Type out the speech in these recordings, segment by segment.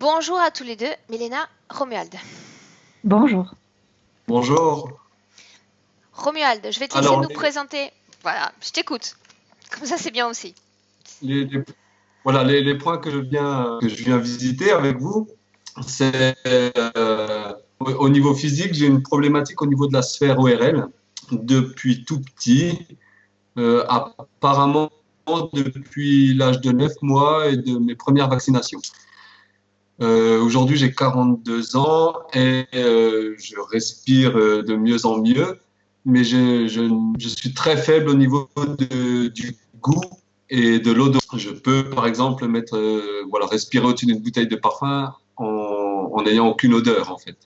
Bonjour à tous les deux, Milena, Romuald. Bonjour. Bonjour. Romuald, je vais te laisser Alors, nous présenter. Voilà, je t'écoute. Comme ça, c'est bien aussi. les, les- voilà, les points que je viens visiter avec vous, c'est au niveau physique, j'ai une problématique au niveau de la sphère ORL depuis tout petit, apparemment depuis l'âge de 9 mois et de mes premières vaccinations. Aujourd'hui, j'ai 42 ans et je respire de mieux en mieux, mais je suis très faible au niveau du goût et de l'odeur. Je peux, par exemple, voilà, respirer au-dessus d'une bouteille de parfum en n'ayant aucune odeur, en fait.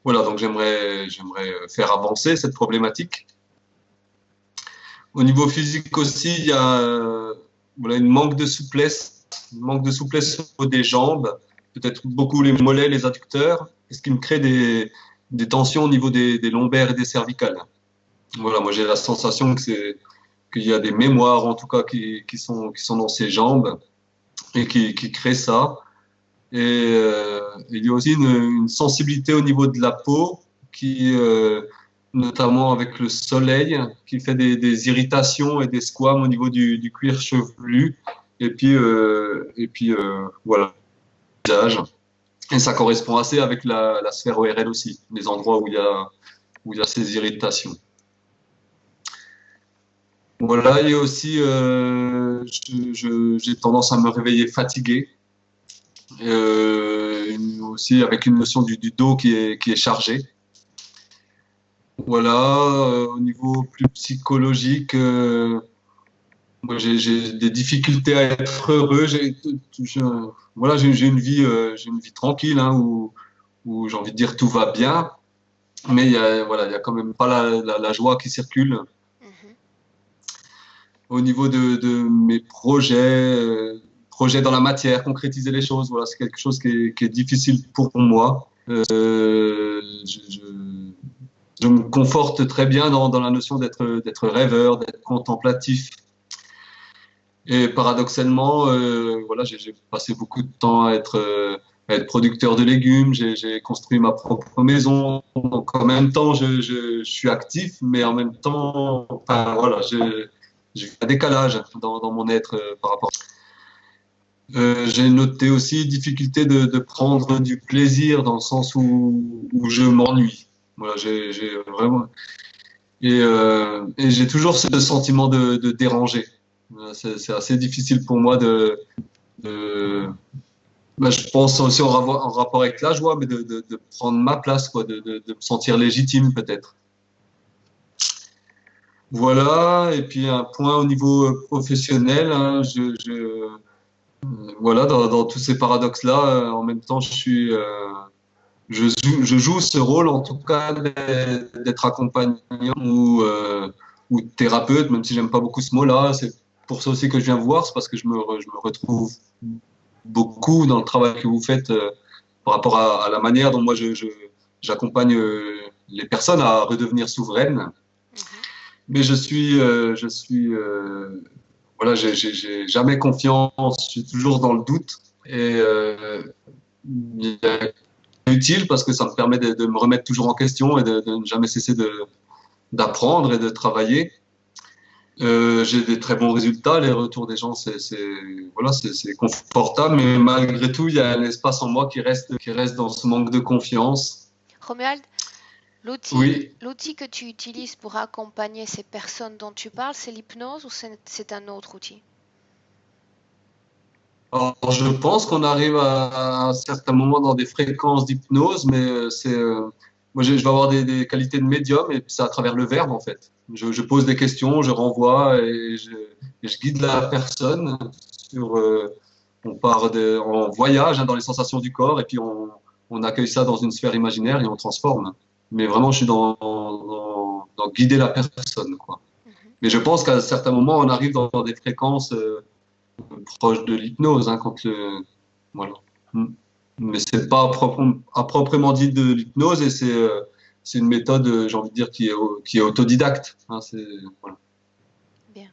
Voilà, donc j'aimerais faire avancer cette problématique. Au niveau physique aussi, il y a voilà, une manque de souplesse au niveau des jambes, peut-être beaucoup les mollets, les adducteurs, ce qui me crée des tensions au niveau des lombaires et des cervicales. Voilà, moi j'ai la sensation qu'il y a des mémoires en tout cas qui sont dans ces jambes et qui créent ça. Et il y a aussi une sensibilité au niveau de la peau notamment avec le soleil, qui fait des irritations et des squames au niveau du cuir chevelu. Et puis voilà, le visage. Et ça correspond assez avec la sphère ORL aussi, les endroits où il y a ces irritations. Voilà, et aussi, j'ai tendance à me réveiller fatigué, aussi avec une notion du dos qui est chargée. Voilà, au niveau plus psychologique, moi j'ai des difficultés à être heureux. Je- voilà, j'ai une vie tranquille hein, où j'ai envie de dire tout va bien, mais voilà, il y a quand même pas la joie qui circule. Mhm. Au niveau de mes projets dans la matière, concrétiser les choses, voilà, c'est quelque chose qui est difficile pour moi. Je me conforte très bien dans la notion d'être rêveur, d'être contemplatif. Et paradoxalement, voilà, j'ai passé beaucoup de temps à être producteur de légumes. J'ai construit ma propre maison. Donc en même temps, je suis actif, mais en même temps, enfin, voilà, j'ai un décalage dans mon être par rapport. J'ai noté aussi difficulté de prendre du plaisir dans le sens où je m'ennuie. Voilà, j'ai vraiment et j'ai toujours ce sentiment de déranger. C'est assez difficile pour moi de je pense aussi en rapport avec la joie, mais de prendre ma place, quoi, de me sentir légitime peut-être. Voilà, et puis un point au niveau professionnel, hein, voilà, dans tous ces paradoxes-là, en même temps, je joue ce rôle, en tout cas, d'être accompagnant ou thérapeute, même si j'aime pas beaucoup ce mot-là. C'est pour ça aussi que je viens vous voir, c'est parce que je me retrouve beaucoup dans le travail que vous faites par rapport à la manière dont moi j'accompagne les personnes à redevenir souveraines. Mhm. Mais voilà, j'ai jamais confiance, je suis toujours dans le doute. Et il y a utile parce que ça me permet de me remettre toujours en question et de ne jamais cesser d'apprendre et de travailler. J'ai des très bons résultats, les retours des gens, voilà, c'est confortable, mais malgré tout, il y a un espace en moi qui reste dans ce manque de confiance. Romuald, l'outil, Oui, l'outil que tu utilises pour accompagner ces personnes dont tu parles, c'est l'hypnose ou c'est un autre outil? alors je pense qu'on arrive à un certain moment dans des fréquences d'hypnose, mais moi je vais avoir des qualités de médium et c'est à travers le verbe en fait. Je pose des questions, je renvoie et je guide la personne sur. On part en voyage hein, dans les sensations du corps et puis on accueille ça dans une sphère imaginaire et on transforme. Mais vraiment, je suis dans guider la personne, quoi. Mhm. Mais je pense qu'à certains moments, on arrive dans des fréquences proches de l'hypnose, hein, voilà. Mm. Mais c'est pas à proprement dit de l'hypnose et c'est une méthode, j'ai envie de dire, qui est autodidacte. Hein, voilà. Bien.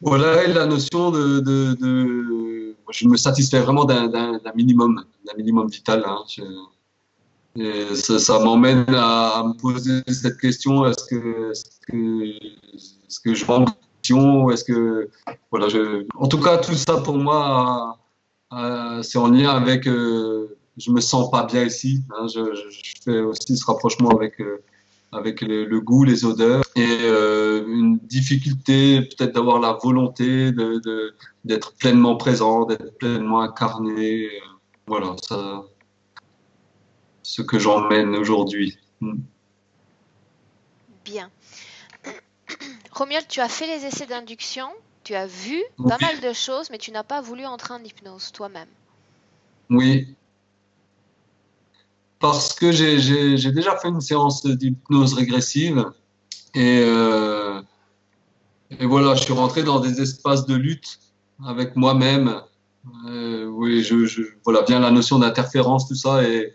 Voilà, et la notion je me satisfais vraiment d'un minimum vital. Hein. Et ça m'emmène à me poser cette question, est-ce que je manque d'ambition, est-ce que, voilà, en tout cas, tout ça pour moi, c'est en lien avec, je me sens pas bien ici, hein, je fais aussi ce rapprochement avec le goût, les odeurs, et une difficulté peut-être d'avoir la volonté d'être pleinement présent, d'être pleinement incarné, voilà, ça, ce que j'emmène aujourd'hui. Bien. Romuald, tu as fait les essais d'induction, tu as vu Oui, pas mal de choses, mais tu n'as pas voulu entrer en hypnose toi-même. oui, parce que j'ai déjà fait une séance d'hypnose régressive et, euh, et voilà, je suis rentré dans des espaces de lutte avec moi-même. Oui, voilà, bien la notion d'interférence, tout ça. Et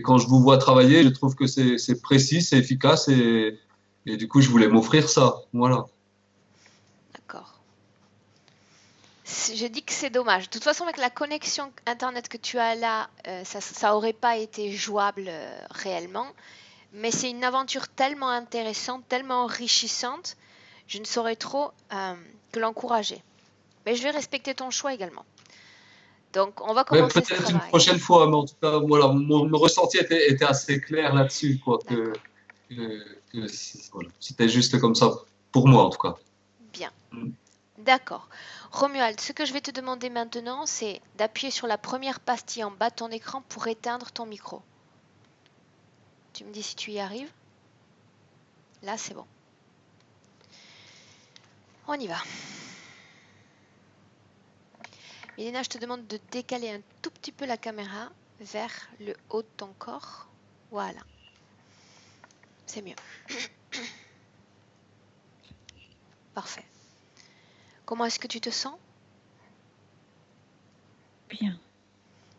quand je vous vois travailler, je trouve que c'est précis, c'est efficace et du coup, je voulais m'offrir ça. Voilà. D'accord. Je dis que c'est dommage. De toute façon, avec la connexion Internet que tu as là, ça aurait pas été jouable réellement. Mais c'est une aventure tellement intéressante, tellement enrichissante, je ne saurais trop que l'encourager. Mais je vais respecter ton choix également. Donc, on va Mais commencer ce peut-être une travail. prochaine fois, mais en tout cas, voilà, mon ressenti était assez clair là-dessus, quoi, D'accord. voilà, c'était juste comme ça, pour moi en tout cas. Bien. D'accord. Romuald, ce que je vais te demander maintenant, c'est d'appuyer sur la première pastille en bas de ton écran pour éteindre ton micro. Tu me dis si tu y arrives. Là, c'est bon. On y va. Milena, je te demande de décaler un tout petit peu la caméra vers le haut de ton corps. Voilà. C'est mieux. Parfait. Comment est-ce que tu te sens? Bien.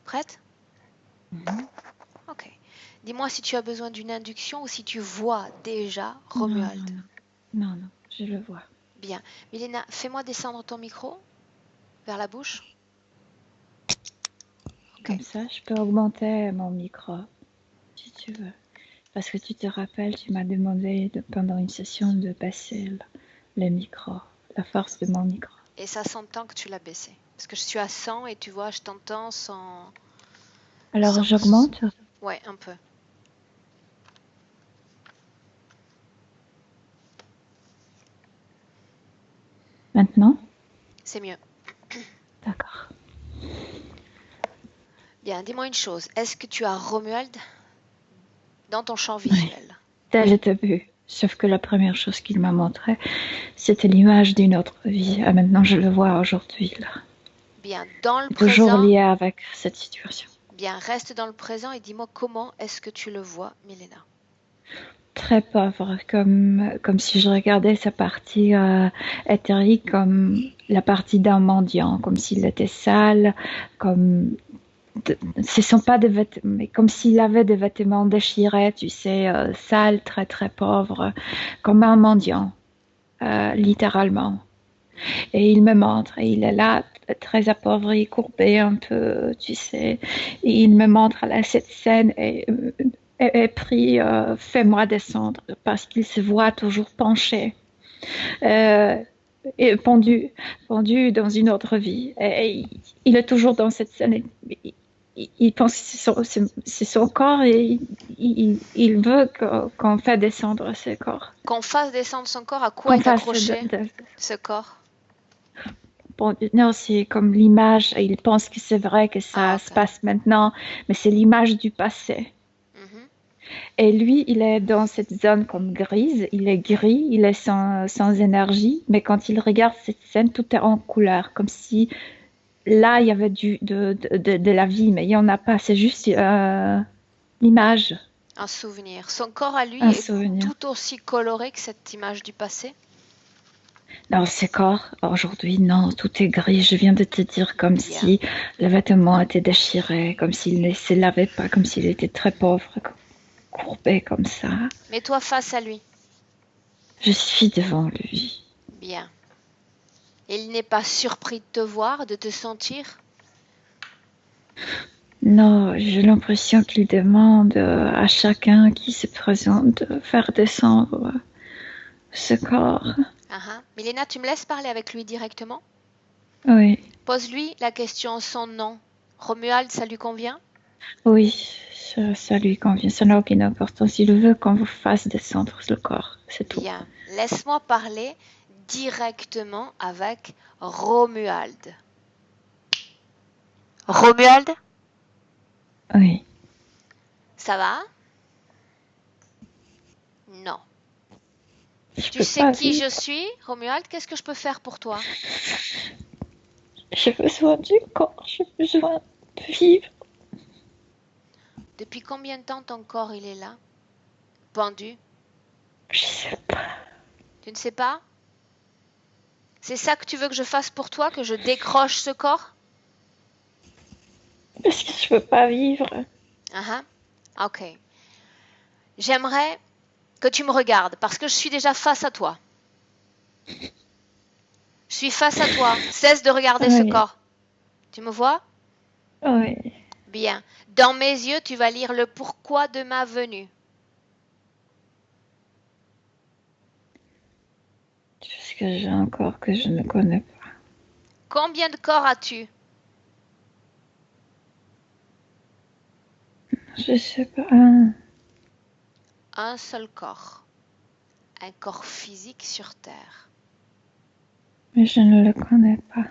Prête? Ok. Dis-moi si tu as besoin d'une induction ou si tu vois déjà Romuald. Non, je le vois. Bien. Milena, fais-moi descendre ton micro vers la bouche. Comme ça, je peux augmenter mon micro, si tu veux. Parce que tu te rappelles, tu m'as demandé pendant une session de baisser le micro, la force de mon micro. Et ça s'entend que tu l'as baissé. Parce que je suis à 100 et tu vois, je t'entends sans... Alors j'augmente? Ouais, un peu. Maintenant? C'est mieux. D'accord. Bien, dis-moi une chose. Est-ce que tu as Romuald dans ton champ visuel? Dès le début. Sauf que la première chose qu'il m'a montré, c'était l'image d'une autre vie. Et maintenant, je le vois aujourd'hui. Là. Bien, dans le toujours présent... lié avec cette situation. Bien, reste dans le présent et dis-moi comment est-ce que tu le vois, Milena? Très pauvre, comme si je regardais sa partie éthérique comme la partie d'un mendiant, comme s'il était sale, comme ce sont pas des vêtements, mais comme s'il avait des vêtements déchirés, tu sais, sales, très très pauvre, comme un mendiant, littéralement. Et il me montre, et il est là, très appauvri, courbé un peu, tu sais, et il me montre là cette scène et prie, fais-moi descendre, parce qu'il se voit toujours penché. Et pendu dans une autre vie. Et il est toujours dans cette scène. Il pense que c'est son corps et il veut qu'on fasse descendre ce corps. Qu'on fasse descendre son corps, à quoi est accroché ce corps? Bon, non, c'est comme l'image. Il pense que c'est vrai que ça se passe maintenant, mais c'est l'image du passé. Et lui, il est dans cette zone comme grise, il est gris, il est sans énergie, mais quand il regarde cette scène, tout est en couleur, comme si là, il y avait de la vie, mais il n'y en a pas, c'est juste l'image. Un souvenir. Son corps à lui est tout aussi coloré que cette image du passé? Non, ce corps, aujourd'hui, non, tout est gris. Je viens de te dire comme si le vêtement était déchiré, comme s'il ne se lavait pas, comme s'il était très pauvre, courbé comme ça. Mets-toi face à lui. Je suis devant lui. Bien. Il n'est pas surpris de te voir, de te sentir? Non, j'ai l'impression qu'il demande à chacun qui se présente de faire descendre ce corps. Milena, tu me laisses parler avec lui directement? Oui, Pose-lui la question son nom. Romuald, ça lui convient? oui, ça lui convient. Ça n'a aucune importance. Il veut qu'on vous fasse descendre le corps, c'est tout. Bien. Laisse-moi parler directement avec Romuald. Romuald, Oui. ça va? Non. Je Tu peux sais pas qui vivre. je suis, Romuald? Qu'est-ce que je peux faire pour toi? J'ai besoin du corps. J'ai besoin de vivre. Depuis combien de temps ton corps il est là? Pendu? Je sais pas. Tu ne sais pas? C'est ça que tu veux que je fasse pour toi, que je décroche ce corps? Parce que je peux pas vivre. Ok. J'aimerais que tu me regardes parce que je suis déjà face à toi. Je suis face à toi. Cesse de regarder ce Oui. corps. Tu me vois? Oui. Bien. Dans mes yeux, tu vas lire le pourquoi de ma venue. Parce que j'ai un corps que je ne connais pas. Combien de corps as-tu? Je sais pas. Un seul corps. Un corps physique sur Terre. Mais je ne le connais pas.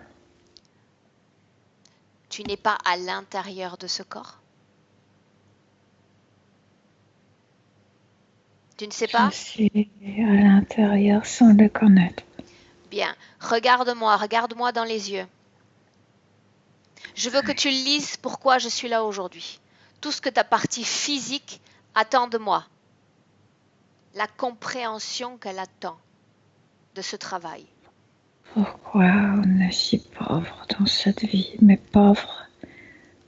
Tu n'es pas à l'intérieur de ce corps? Tu ne sais pas? Je suis à l'intérieur sans le connaître. Bien. Regarde-moi dans les yeux. Je veux que tu lises pourquoi je suis là aujourd'hui. Tout ce que ta partie physique attend de moi. La compréhension qu'elle attend de ce travail. Pourquoi on est si pauvre dans cette vie, mais pauvre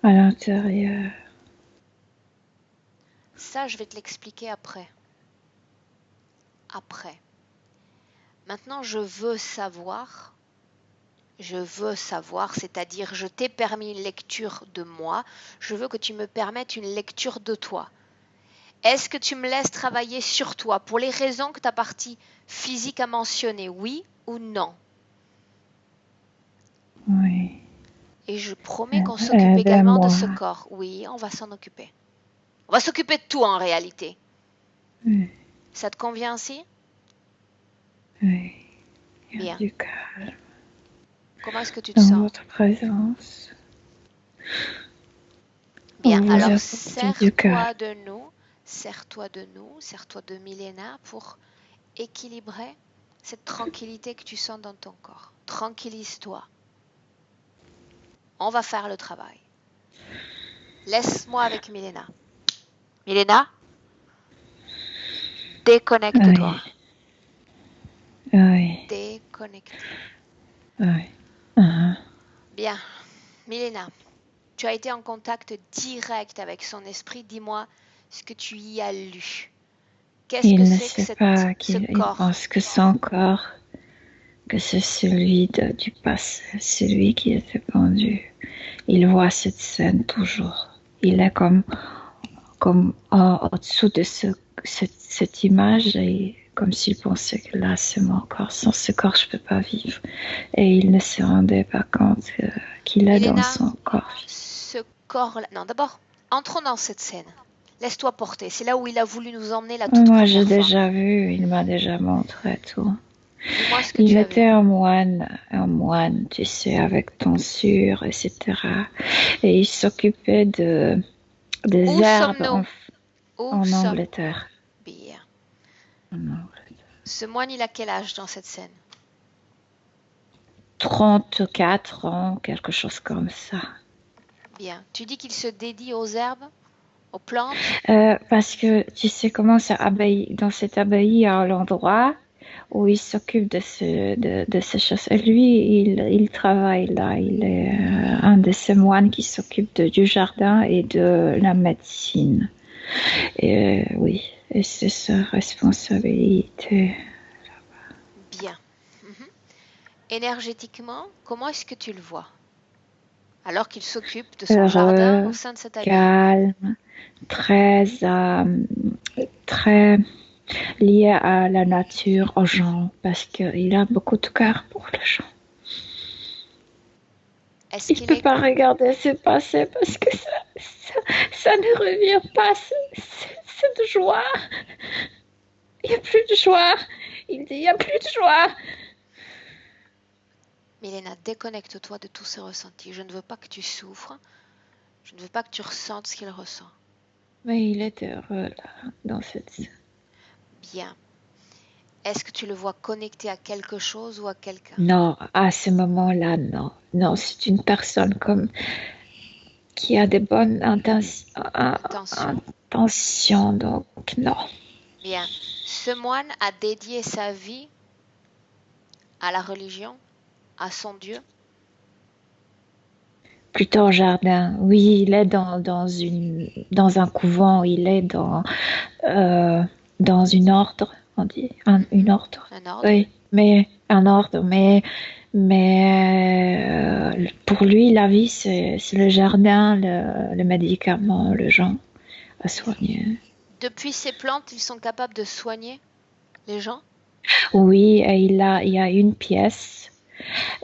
à l'intérieur? Ça, je vais te l'expliquer après. Après. Maintenant, je veux savoir, c'est-à-dire je t'ai permis une lecture de moi, je veux que tu me permettes une lecture de toi. Est-ce que tu me laisses travailler sur toi pour les raisons que ta partie physique a mentionnées, oui ou non? Oui. Et je promets qu'on s'occupe également de ce corps. Oui, on va s'en occuper. On va s'occuper de tout en réalité. Oui. Ça te convient ainsi? Oui. Il y a Bien. du calme. Comment est-ce que tu te Dans sens? votre présence. Bien, Vous alors apportez du calme. serre-toi de Milena pour équilibrer cette tranquillité que tu sens dans ton corps. Tranquillise-toi. On va faire le travail. Laisse-moi avec Milena. Milena, déconnecte-toi. Oui. Déconnecte. Oui. Bien, Milena, tu as été en contact direct avec son esprit. Dis-moi ce que tu y as lu. Qu'est-ce Il que ne c'est que sait pas ce qu'il corps? pense que son corps, que c'est celui du passé, celui qui était pendu. Il voit cette scène toujours. Il est comme au-dessous de cette image et comme s'il pensait que là c'est mon corps. Sans ce corps je peux pas vivre. Et il ne se rendait pas compte qu'il est dans son corps. Ce corps-là. Non, d'abord, entrons dans cette scène. Laisse-toi porter. C'est là où il a voulu nous emmener la toute Moi première j'ai fois. déjà vu, il m'a déjà montré tout. Dis-moi ce que Il tu as était vu. un moine, tu sais, avec tonsure, etc. Et il s'occupait des Où herbes sommes-nous? en Angleterre. Bien. En Angleterre. Ce moine, il a quel âge dans cette scène? 34 ans, quelque chose comme ça. Bien. Tu dis qu'il se dédie aux herbes, aux plantes? Parce que tu sais comment ça dans cette abbaye à l'endroit où il s'occupe de ces choses. Et lui, il travaille là. Il est un de ces moines qui s'occupe du jardin et de la médecine. Et oui, et c'est sa responsabilité. Bien. Énergétiquement, comment est-ce que tu le vois? Alors qu'il s'occupe de son jardin au Heureux, sein de cette abbaye. calme, très, très lié à la nature, aux gens, parce qu'il a beaucoup de cœur pour les gens. Est-ce Il ne qu'il peut est... pas regarder ce passé parce que ça ne revient pas, cette joie. Il n'y a plus de joie. Il dit, il n'y a plus de joie. Milena, déconnecte-toi de tous ces ressentis. Je ne veux pas que tu souffres. Je ne veux pas que tu ressentes ce qu'il ressent. Mais il est heureux là, dans cette scène. Bien. Est-ce que tu le vois connecté à quelque chose ou à quelqu'un? Non, à ce moment-là, non. Non, c'est une personne comme qui a des bonnes Attention. intentions, donc non. Bien. Ce moine a dédié sa vie à la religion, à son Dieu. Plutôt au jardin. Oui, il est dans un couvent, il est dans une ordre, on dit, une ordre. Un ordre. Oui, mais un ordre, mais pour lui, la vie, c'est le jardin, le médicament, le gens à soigner. Depuis ces plantes, ils sont capables de soigner les gens? Oui, et il y a une pièce.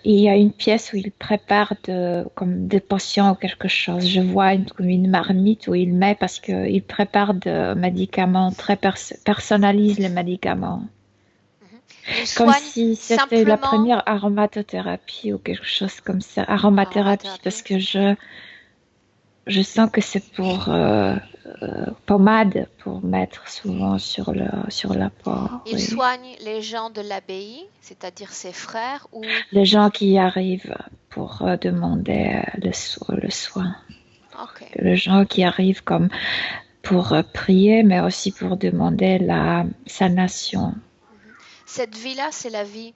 Il y a une pièce où il prépare comme des potions ou quelque chose. Je vois comme une marmite où il met parce qu'il prépare des médicaments, très personnalise les médicaments. Il Comme soigne si c'était la simplement première aromathérapie ou quelque chose comme ça. Aromathérapie, parce que je sens que c'est pour pommade, pour mettre souvent sur la peau. Il Oui. soigne les gens de l'abbaye, c'est-à-dire ses frères, ou Les gens qui arrivent pour demander le soin. ok. Les gens qui arrivent comme pour prier, mais aussi pour demander la sanation. Cette vie-là, c'est la vie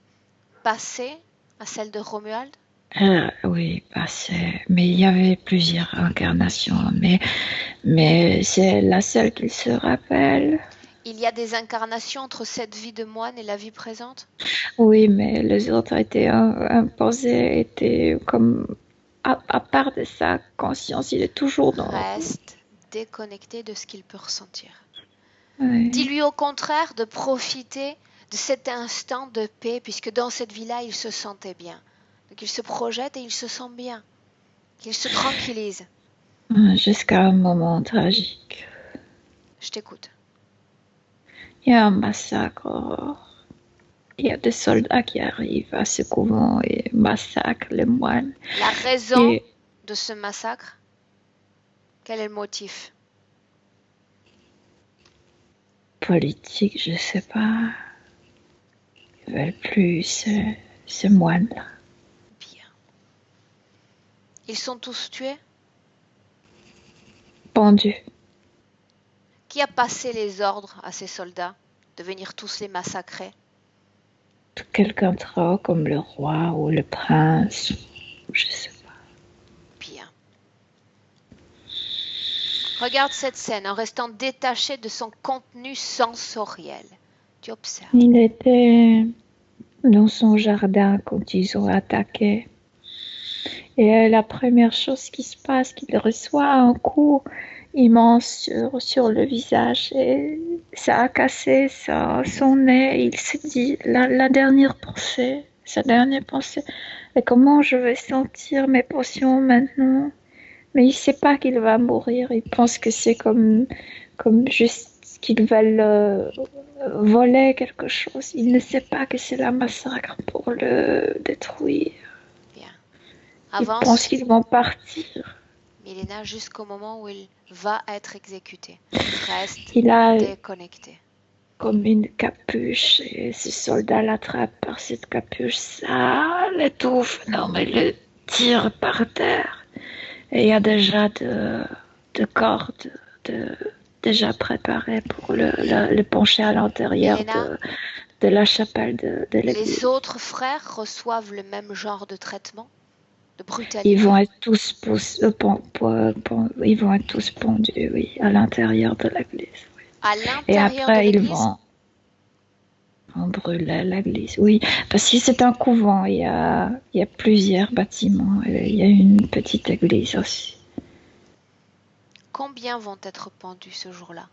passée à celle de Romuald? Oui, mais il y avait plusieurs incarnations, mais c'est la seule qu'il se rappelle. Il y a des incarnations entre cette vie de moine et la vie présente? Oui, mais les autres étaient imposés, étaient comme à part de sa conscience, il est toujours dans. Reste déconnecté de ce qu'il peut ressentir. Oui. Dis-lui au contraire de profiter de cet instant de paix, puisque dans cette vie-là, il se sentait bien. Donc il se projette et il se sent bien. Qu'il se tranquillise. Jusqu'à un moment tragique. Je t'écoute. Il y a un massacre. Il y a des soldats qui arrivent à ce couvent et massacrent les moines. La raison de ce massacre, quel est le motif? Politique, je sais pas. Ils veulent plus ce moine-là. Bien. Ils sont tous tués? Pendus. Qui a passé les ordres à ces soldats de venir tous les massacrer? Quelqu'un trop comme le roi ou le prince. Je sais pas. Bien. Regarde cette scène en restant détaché de son contenu sensoriel. Tu observes. Il était dans son jardin quand ils ont attaqué. Et la première chose qui se passe, qu'il reçoit un coup immense sur le visage et ça a cassé son nez. Il se dit sa dernière pensée, et comment je vais sentir mes potions maintenant? Mais il sait pas qu'il va mourir. Il pense que c'est comme juste qu'ils veulent voler quelque chose. Il ne sait pas que c'est la massacre pour le détruire. Bien. Il Avance, pense qu'ils vont partir. Milena, jusqu'au moment où il va être exécuté. Reste Il a déconnecté. comme une capuche et ce soldat l'attrape par cette capuche. Ça l'étouffe. Non, mais le tire par terre. Et il y a déjà de cordes déjà préparées pour le pencher à l'intérieur Milena, de la chapelle de l'église. les autres frères reçoivent le même genre de traitement, de brutalité? Ils vont être tous ils vont être tous pendus, oui, à l'intérieur de l'église. Oui. À Et l'intérieur de après, ils l'église? vont. On brûlait l'église, oui, parce que c'est un couvent, il y a plusieurs bâtiments, et il y a une petite église aussi. Combien vont être pendus ce jour-là?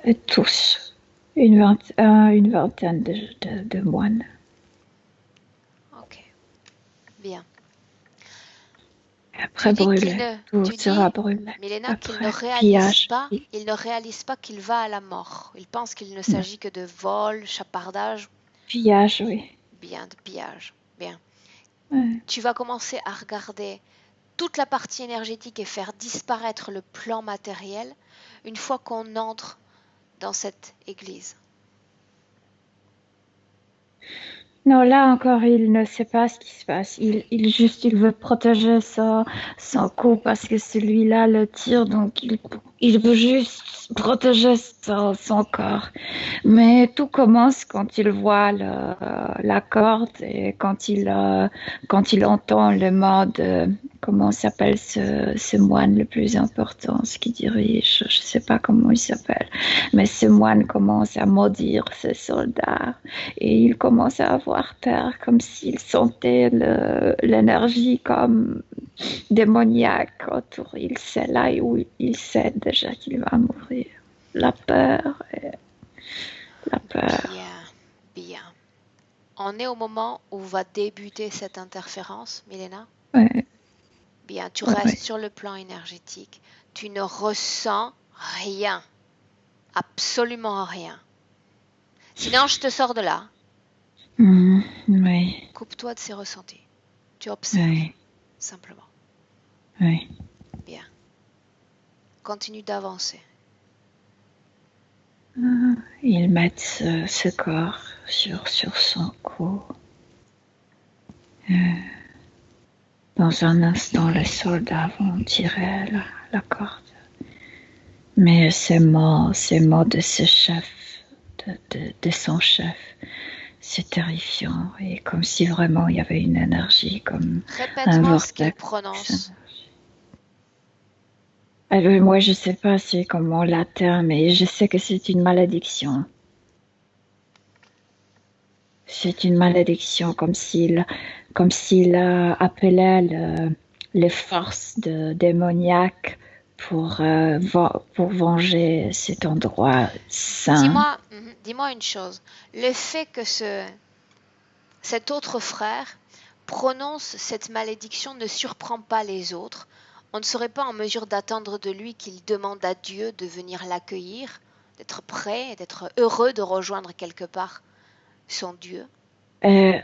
Et tous, une vingtaine de moines. Ok, bien. Après brûler, tout Tu sera dis, brûlé. Milena, qu'il ne Après réalise pillage. pas, il ne réalise pas qu'il va à la mort. Il pense qu'il ne Non, s'agit que de vol, chapardage, pillage, oui. bien, de pillage. Bien. Ouais. Tu vas commencer à regarder toute la partie énergétique et faire disparaître le plan matériel une fois qu'on entre dans cette église. Non, là encore, il ne sait pas ce qui se passe. Il veut protéger son cou parce que celui-là le tire, donc il veut juste protéger son corps. Mais tout commence quand il voit la corde et quand il entend le mot de, comment s'appelle ce moine le plus important, ce qui dirige, je ne sais pas comment il s'appelle, mais ce moine commence à maudire ses soldats et il commence à avoir peur, comme s'il sentait l'énergie comme démoniaque autour. Il sait là où il sait déjà qu'il va mourir. La peur, la peur. Bien, bien. On est au moment où va débuter cette interférence, Milena. Ouais, Bien, tu ouais, restes ouais. sur le plan énergétique. Tu ne ressens rien, absolument rien. Sinon, je te sors de là. Ouais, Coupe-toi de ces ressentis. Tu observes, ouais, simplement. ouais. Bien. Continue d'avancer. Ils mettent ce corps sur son cou. Dans un instant, les soldats vont tirer la corde. Mais ces mots de ce chef, de son chef, c'est terrifiant. Et comme si vraiment il y avait une énergie, comme un Répète-moi ce qu'il vortex. prononce. Alors, moi, je sais pas c'est comment latin, mais je sais que c'est une malédiction. C'est une malédiction, comme s'il appelait les forces démoniaques pour venger cet endroit saint. Dis-moi une chose. Le fait que cet autre frère prononce cette malédiction ne surprend pas les autres. On ne serait pas en mesure d'attendre de lui qu'il demande à Dieu de venir l'accueillir, d'être prêt, d'être heureux de rejoindre quelque part son Dieu. Et,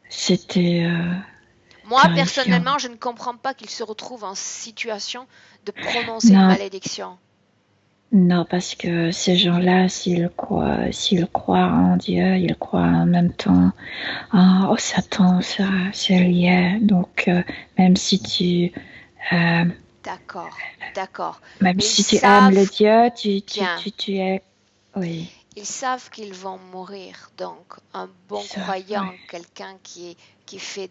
c'était Moi, terrifiant. personnellement, je ne comprends pas qu'il se retrouve en situation de prononcer une Non, malédiction. non, parce que ces gens-là, s'ils croient en Dieu, ils croient en même temps au Satan, ça, c'est lié. Donc, euh, D'accord. même Mais ils si tu aimes le savent Dieu, bien, tu es, oui, ils savent qu'ils vont mourir. Donc, un bon ça, oui. croyant, quelqu'un qui fait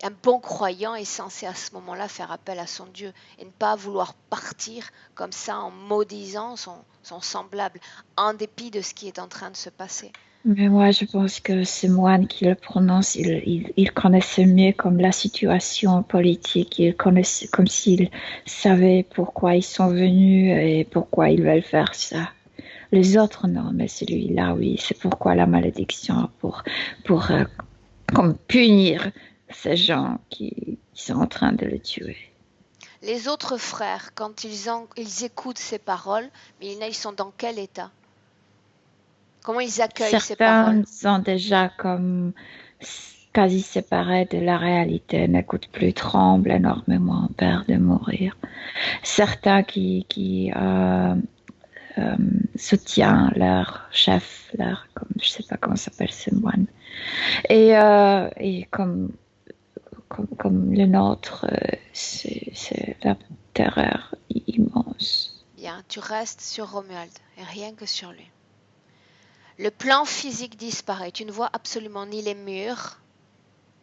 un bon croyant est censé à ce moment-là faire appel à son Dieu et ne pas vouloir partir comme ça en maudisant son semblable, en dépit de ce qui est en train de se passer. Mais moi, je pense que ce moine qui le prononce, il connaissait mieux comme la situation politique. Il connaissait comme s'il savait pourquoi ils sont venus et pourquoi ils veulent faire ça. Les autres, non, mais celui-là, oui, c'est pourquoi la malédiction, pour comme punir ces gens qui sont en train de le tuer. Les autres frères, quand ils écoutent ces paroles, mais ils sont dans quel état? Comment ils accueillent ces paroles? Certains sont déjà comme quasi séparés de la réalité, n'écoutent plus, tremblent énormément, ont peur de mourir. Certains qui soutiennent leur chef, comme, je sais pas comment s'appelle ce moine. Et comme le nôtre, c'est la terreur immense. Bien, tu restes sur Romuald et rien que sur lui. Le plan physique disparaît. Tu ne vois absolument ni les murs,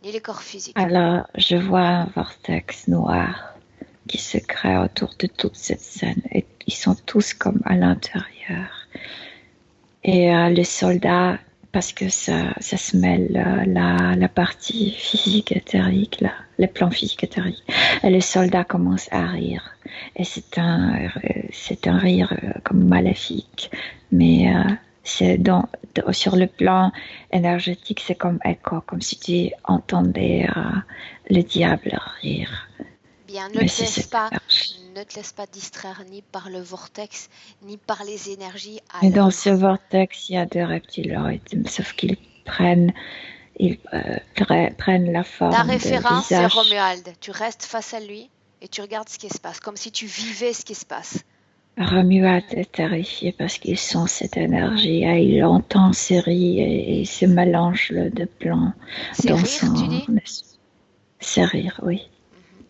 ni les corps physiques. Alors, je vois un vortex noir qui se crée autour de toute cette scène et ils sont tous comme à l'intérieur. Et les soldats, parce que ça se mêle la partie physique éthérique, là, les plans physiques éthériques, et les soldats commencent à rire. Et c'est un rire comme maléfique, mais c'est sur le plan énergétique, c'est comme écho, comme si tu entendais le diable rire. Bien, Mais c'est cette énergie. ne te laisse pas distraire ni par le vortex, ni par les énergies Mais dans ce alentour. vortex, il y a des reptiloïdes, sauf qu'ils prennent la Ta forme de référence, c'est visage. Romuald. Tu restes face à lui et tu regardes ce qui se passe, comme si tu vivais ce qui se passe. Romuald est terrifié parce qu'il sent cette énergie et il entend ces rires et ce mélange de plans C'est dans rire, tu son... dis? Ces rires, oui. Mhm.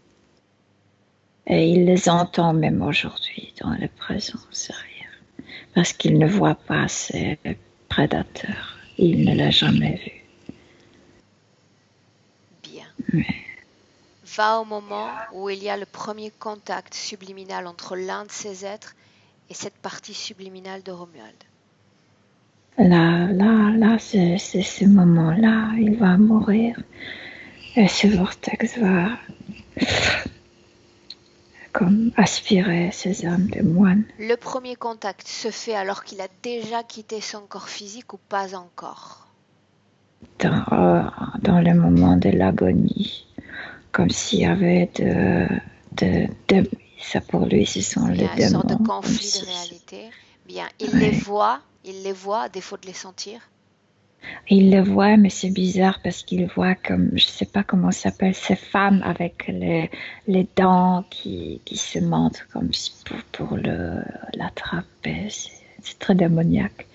Et il les entend même aujourd'hui dans le présent, ces rires. Parce qu'il ne voit pas ses prédateurs. Il ne l'a jamais vu. Bien. Mais Va au moment où il y a le premier contact subliminal entre l'un de ces êtres et cette partie subliminale de Romuald. là, c'est ce moment-là, il va mourir. Et ce vortex va comme aspirer ces âmes de moines. Le premier contact se fait alors qu'il a déjà quitté son corps physique ou pas encore? Dans le moment de l'agonie, comme s'il y avait ça pour lui, ce sont Il y les a une sorte de démons. conflit de réalité. Bien, Ouais. il les voit à défaut de les sentir. Il le voit, mais c'est bizarre parce qu'il voit comme, je sais pas comment ça s'appelle, ces femmes avec les dents qui se montrent comme si pour l'attraper. C'est très démoniaque.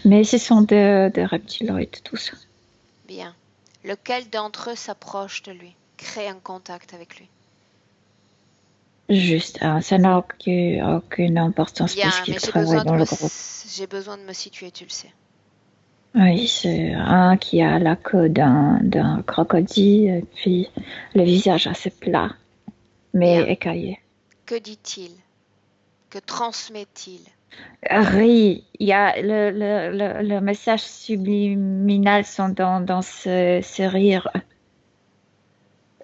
Mais ce sont des reptiloïdes, tout ça. Bien. Lequel d'entre eux s'approche de lui, crée un contact avec lui? Juste, ça n'a aucune importance Bien, puisqu'il mais travaille dans le groupe. j'ai besoin de me situer, tu le sais. Oui, c'est un qui a la queue d'un crocodile et puis le visage assez plat, mais Bien. écaillé. Que dit-il? Que transmet-il? Ris, il y a le message subliminal sont dans ce rire.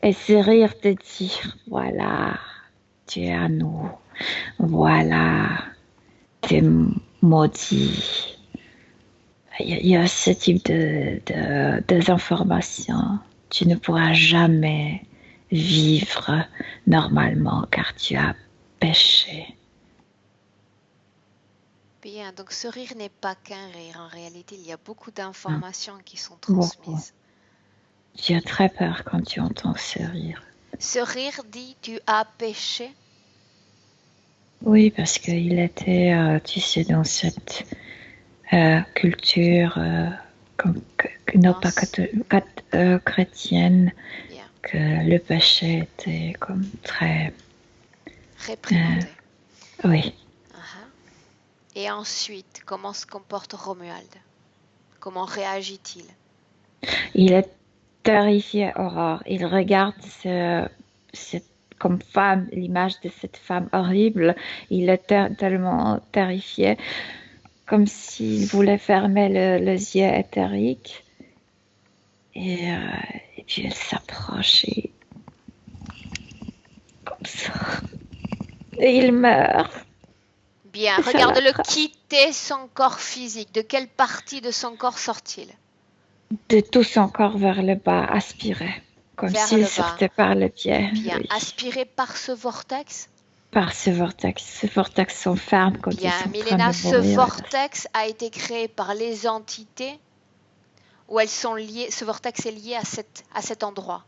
Et ce rire te dit, voilà, tu es à nous. Voilà, tu es maudit. Il y a ce type de informations. Tu ne pourras jamais vivre normalement car tu as péché. Bien, donc ce rire n'est pas qu'un rire. En réalité, il y a beaucoup d'informations qui sont Beaucoup. transmises. Tu as très peur quand tu entends ce rire. Ce rire dit tu as péché. Oui, parce qu'il était, tu sais, dans cette culture non pas chrétienne, Bien, que le péché était comme très... réprimandé. oui, Uh-huh. Et ensuite, comment se comporte Romuald? Comment réagit-il? il est terrifié, Aurore. Il regarde comme femme, l'image de cette femme horrible. Il est tellement terrifié, comme s'il voulait fermer les yeux éthériques. Et puis elle s'approche et comme ça. Et il meurt. Bien, regarde-le quitter son corps physique. De quelle partie de son corps sort-il? De tout son corps vers le bas, aspiré, comme Vers s'il le bas. sortait par le pied. Bien, Oui. aspiré par ce vortex? Par ce vortex. Ce vortex s'enferme quand ils Bien, sont en train Milena, de ce mourir. vortex a été créé par les entités ou elles sont liées, ce vortex est lié à cet endroit?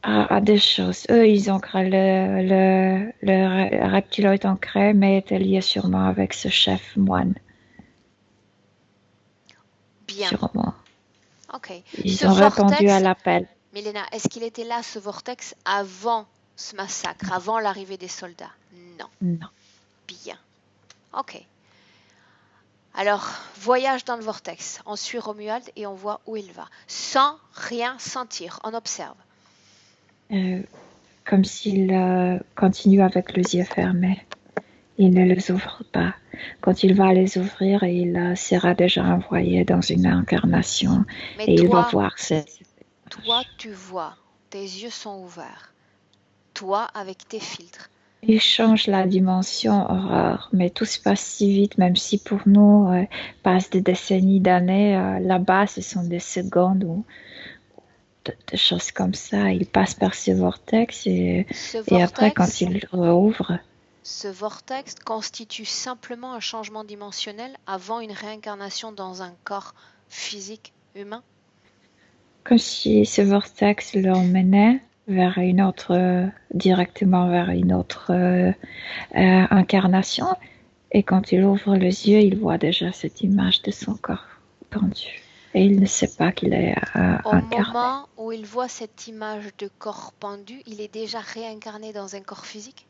À des choses. Eux, ils ont créé le reptiloïde en créé, mais était lié sûrement avec ce chef moine. Bien, Sûrement. ok. Ce Ils ont répondu à vortex, l'appel. Milena, est-ce qu'il était là, ce vortex, avant ce massacre, avant l'arrivée des soldats? Non. Non. Bien. Ok. Alors, voyage dans le vortex. On suit Romuald et on voit où il va. Sans rien sentir. On observe. comme s'il continue avec les yeux fermés. Il ne les ouvre pas. Quand il va les ouvrir, il sera déjà envoyé dans une incarnation Mais et il va voir toi, tu vois, tes yeux sont ouverts. Toi, avec tes filtres. Il change la dimension horreur, mais tout se passe si vite, même si pour nous, passe des décennies d'années, là-bas, ce sont des secondes ou de choses comme ça. Il passe par ce vortex et après, quand il rouvre. Ce vortex constitue simplement un changement dimensionnel avant une réincarnation dans un corps physique humain. Comme si ce vortex l'emmenait vers une autre, directement vers une autre incarnation. Et quand il ouvre les yeux, il voit déjà cette image de son corps pendu. Et il ne sait pas qu'il est Au incarné. moment où il voit cette image de corps pendu, il est déjà réincarné dans un corps physique?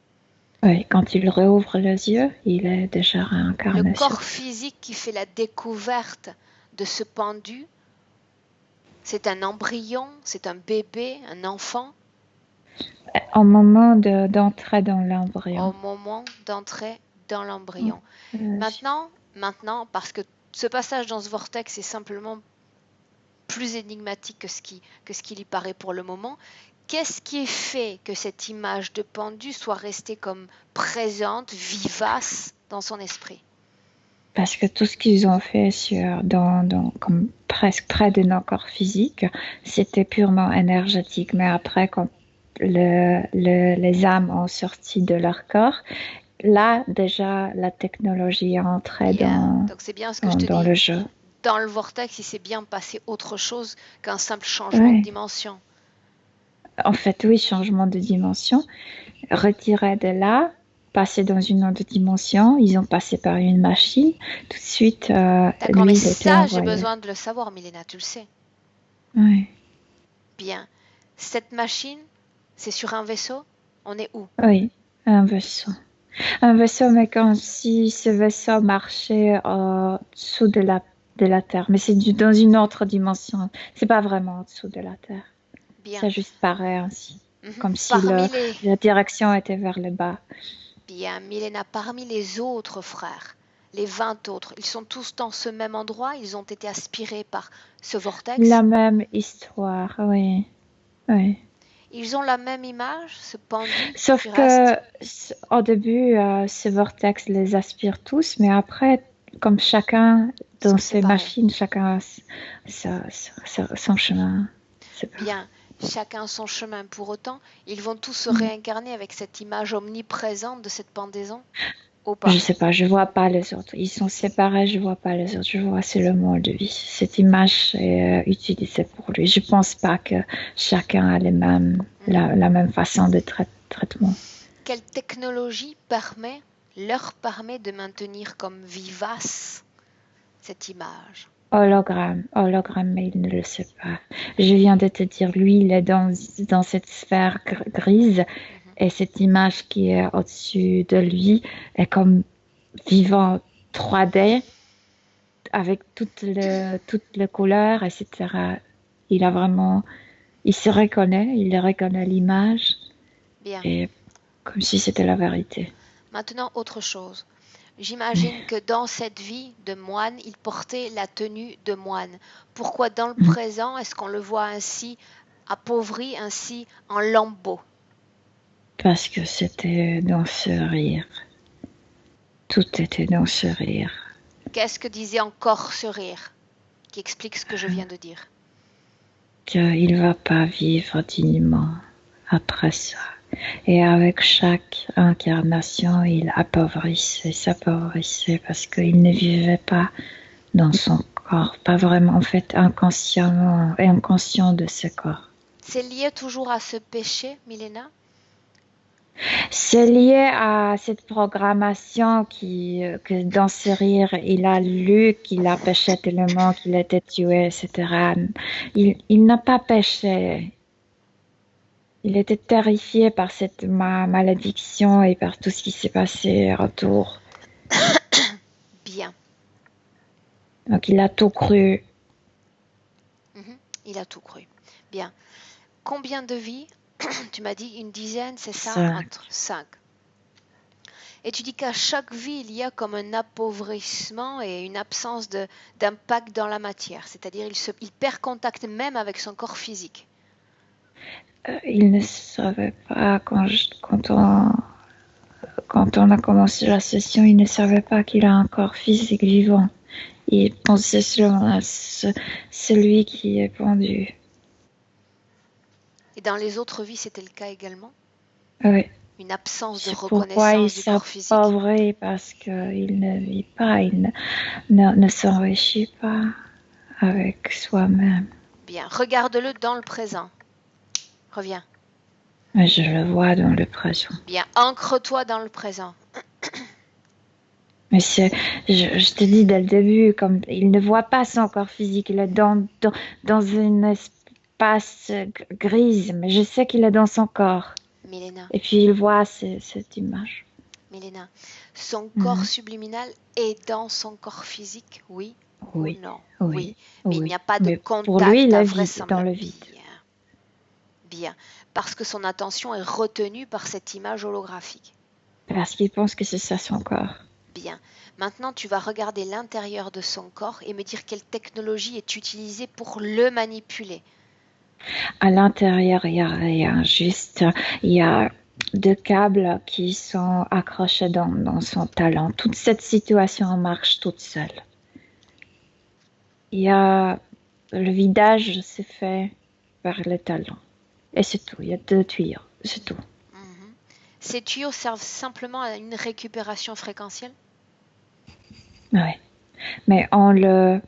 Oui, quand il rouvre les yeux, il est déjà réincarné. Le corps physique qui fait la découverte de ce pendu, c'est un embryon, c'est un bébé, un enfant? Au moment d'entrer dans l'embryon. Au moment d'entrer dans l'embryon. Maintenant, parce que ce passage dans ce vortex est simplement plus énigmatique que ce qui lui paraît pour le moment, qu'est-ce qui fait que cette image de pendu soit restée comme présente, vivace dans son esprit? Parce que tout ce qu'ils ont fait comme presque près de nos corps physiques, c'était purement énergétique. Mais après, quand les âmes ont sorti de leur corps, là, déjà, la technologie est entrée Donc c'est bien ce que je te dans dis. le jeu. Dans le vortex, il s'est bien passé autre chose qu'un simple changement de dimension. En fait, oui, changement de dimension. Retiré de là, passer dans une autre dimension. Ils ont passé par une machine. Tout de suite, D'accord, lui, mais il était ça, envoyé. j'ai besoin de le savoir, Milena, tu le sais. Oui. Bien. Cette machine, c'est sur un vaisseau? On est où? Oui, un vaisseau. Un vaisseau, mais comme si ce vaisseau marchait au-dessous de la Terre. Mais c'est dans une autre dimension. C'est pas vraiment au-dessous de la Terre. Bien. Ça juste paraît ainsi. Comme si la direction était vers le bas. Bien, Milena, parmi les autres frères, les 20 autres, ils sont tous dans ce même endroit? Ils ont été aspirés par ce vortex? La même histoire, oui. Oui. Ils ont la même image, ce pendu? Sauf que au début, ce vortex les aspire tous, mais après, comme chacun dans ses machines, chacun a son chemin. Bien, chacun son chemin. Pour autant, ils vont tous se réincarner avec cette image omniprésente de cette pendaison? Ou pas? Je sais pas, je vois pas les autres. Ils sont séparés, je vois pas les autres. Je vois c'est le monde de vie. Cette image est utilisée pour lui. Je pense pas que chacun a la même façon de traitement. Quelle technologie leur permet de maintenir comme vivace cette image? Hologramme, mais il ne le sait pas. Je viens de te dire, lui, il est dans cette sphère grise et cette image qui est au-dessus de lui est comme vivant 3D avec toutes les couleurs, etc. Il se reconnaît, il reconnaît l'image. Bien. Et comme si c'était la vérité. Maintenant, autre chose. J'imagine que dans cette vie de moine, il portait la tenue de moine. Pourquoi dans le présent est-ce qu'on le voit ainsi appauvri, ainsi en lambeaux? Parce que c'était dans ce rire. Tout était dans ce rire. Qu'est-ce que disait encore ce rire qui explique ce que je viens de dire? Qu'il ne va pas vivre dignement après ça. Et avec chaque incarnation, il s'appauvrissait parce qu'il ne vivait pas dans son corps, pas vraiment, en fait, inconsciemment et inconscient de ce corps. C'est lié toujours à ce péché, Milena? C'est lié à cette programmation que dans ce rire, il a lu qu'il a péché tellement qu'il était tué, etc. Il n'a pas péché. Il était terrifié par cette malédiction et par tout ce qui s'est passé autour. Bien. Donc il a tout cru. Il a tout cru. Bien. Combien de vies Tu m'as dit une dizaine, c'est ça? 5. Entre 5. Et tu dis qu'à chaque vie, il y a comme un appauvrissement et une absence d'impact dans la matière. C'est-à-dire il perd contact même avec son corps physique. Il ne savait pas quand on a commencé la session, il ne savait pas qu'il a un corps physique vivant. Il pensait seulement à celui qui est pendu. Et dans les autres vies, c'était le cas également? Oui. Une absence de C'est pourquoi il reconnaissance du corps physique. s'appauvrit, parce qu'il ne vit pas, il ne s'enrichit pas avec soi-même. Bien, regarde-le dans le présent. Reviens. Mais je le vois dans le présent. Bien, ancre-toi dans le présent. Mais je te dis dès le début, comme il ne voit pas son corps physique, il est dans une espace grise, mais je sais qu'il est dans son corps. Milena. Et puis il voit cette image. Milena, son corps subliminal est dans son corps physique, oui, oui ou non? Oui. Mais il n'y a pas de contact. Pour lui, il est invraisemblable. dans le vide. Bien, parce que son attention est retenue par cette image holographique. Parce qu'il pense que c'est ça son corps. Bien. Maintenant, tu vas regarder l'intérieur de son corps et me dire quelle technologie est utilisée pour le manipuler. À l'intérieur, il n'y a rien, juste il y a 2 câbles qui sont accrochés dans son talon. Toute cette situation marche toute seule. Il y a le vidage se fait par le talon. Et c'est tout, il y a 2 tuyaux, c'est tout. Ces tuyaux servent simplement à une récupération fréquentielle? Oui, mais en le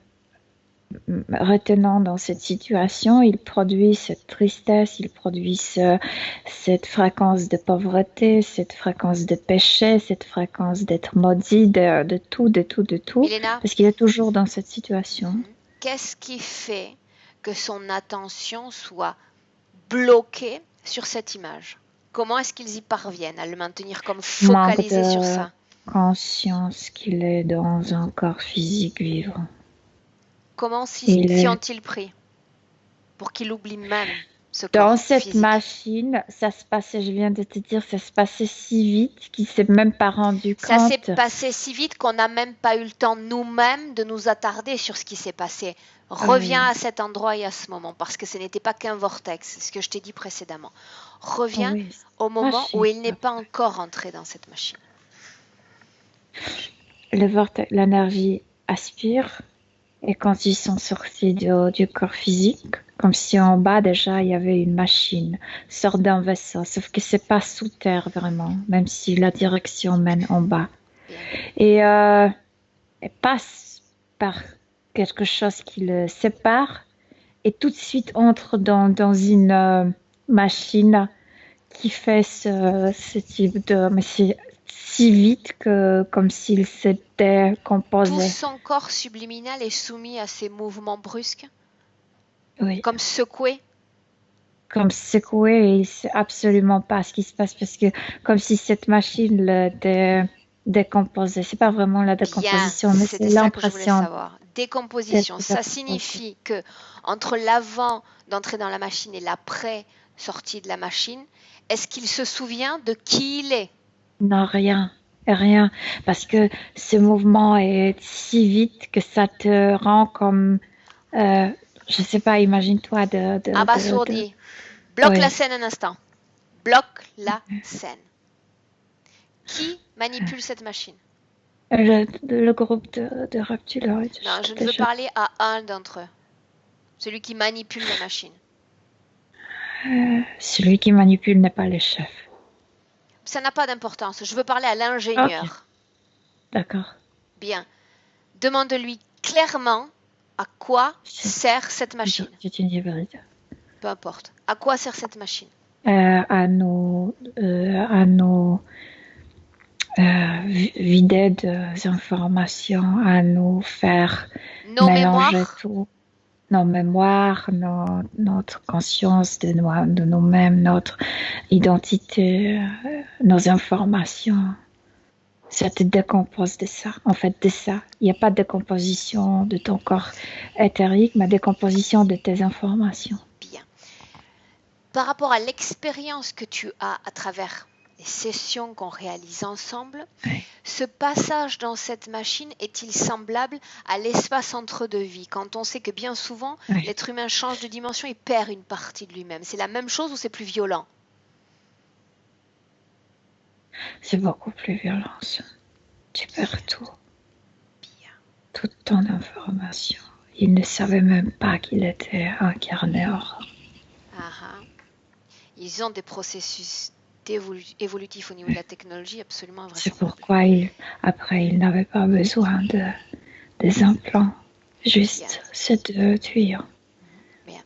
retenant dans cette situation, il produit cette tristesse, il produit cette fréquence de pauvreté, cette fréquence de péché, cette fréquence d'être maudit, de tout. Milena, parce qu'il est toujours dans cette situation. Qu'est-ce qui fait que son attention soit bloquée sur cette image? Comment est-ce qu'ils y parviennent à le maintenir comme focalisé sur ça? Conscience qu'il est dans un corps physique vivant. Comment s'y ont-ils pris pour qu'il oublie même ce corps dans cette physique? machine, ça se passait, je viens de te dire, ça se passait si vite qu'il ne s'est même pas rendu compte. Ça s'est passé si vite qu'on n'a même pas eu le temps nous-mêmes de nous attarder sur ce qui s'est passé. Reviens à cet endroit et à ce moment, parce que ce n'était pas qu'un vortex, c'est ce que je t'ai dit précédemment. Reviens au moment où il n'est pas encore entré dans cette machine. Le vortex, l'énergie aspire, et quand ils sont sortis du corps physique, comme si en bas déjà il y avait une machine, sort d'un vaisseau, sauf que c'est pas sous terre vraiment, même si la direction mène en bas. Et elle passe par quelque chose qui le sépare et tout de suite entre dans une machine qui fait ce type de... Mais c'est si vite que comme s'il s'était composé. Tout son corps subliminal est soumis à ces mouvements brusques? Oui. Comme secoué? Comme secoué, et il sait absolument pas ce qui se passe parce que comme si cette machine le décomposait. C'est pas vraiment la décomposition, mais c'est l'impression. Décomposition, ça signifie que entre l'avant d'entrer dans la machine et l'après sortie de la machine, est-ce qu'il se souvient de qui il est? Non, rien, parce que ce mouvement est si vite que ça te rend comme, je sais pas, imagine-toi abasourdi. Bloque la scène un instant. Bloque la scène. Qui manipule cette machine? Le groupe de reptiloïdes. Non, je ne veux parler à un d'entre eux. Celui qui manipule la machine. Celui qui manipule n'est pas le chef. Ça n'a pas d'importance. Je veux parler à l'ingénieur. Okay. D'accord. Bien. Demande-lui clairement à quoi sert cette machine. C'est une hybride. Peu importe. À quoi sert cette machine? À nous vider des informations, à nous faire mélanger tout. Nos mémoires, notre conscience de nous-mêmes, notre identité, nos informations. Ça te décompose de ça, en fait, de ça. Il n'y a pas de décomposition de ton corps éthérique, mais décomposition de tes informations. Bien. par rapport à l'expérience que tu as à travers les sessions qu'on réalise ensemble, Oui. ce passage dans cette machine est-il semblable à l'espace entre deux vies? Quand on sait que bien souvent, Oui. l'être humain change de dimension et perd une partie de lui-même. C'est la même chose ou c'est plus violent? C'est beaucoup plus violent, ça. Tu perds tout, Bien. toute ton information. Il ne savait même pas qu'il était incarné en Rome. Ah ah. Ils ont des processus évolutifs au niveau de la technologie absolument C'est invraisemblables. pourquoi après, il n'avait pas besoin des implants. Bien. Juste cette tuyau. Bien.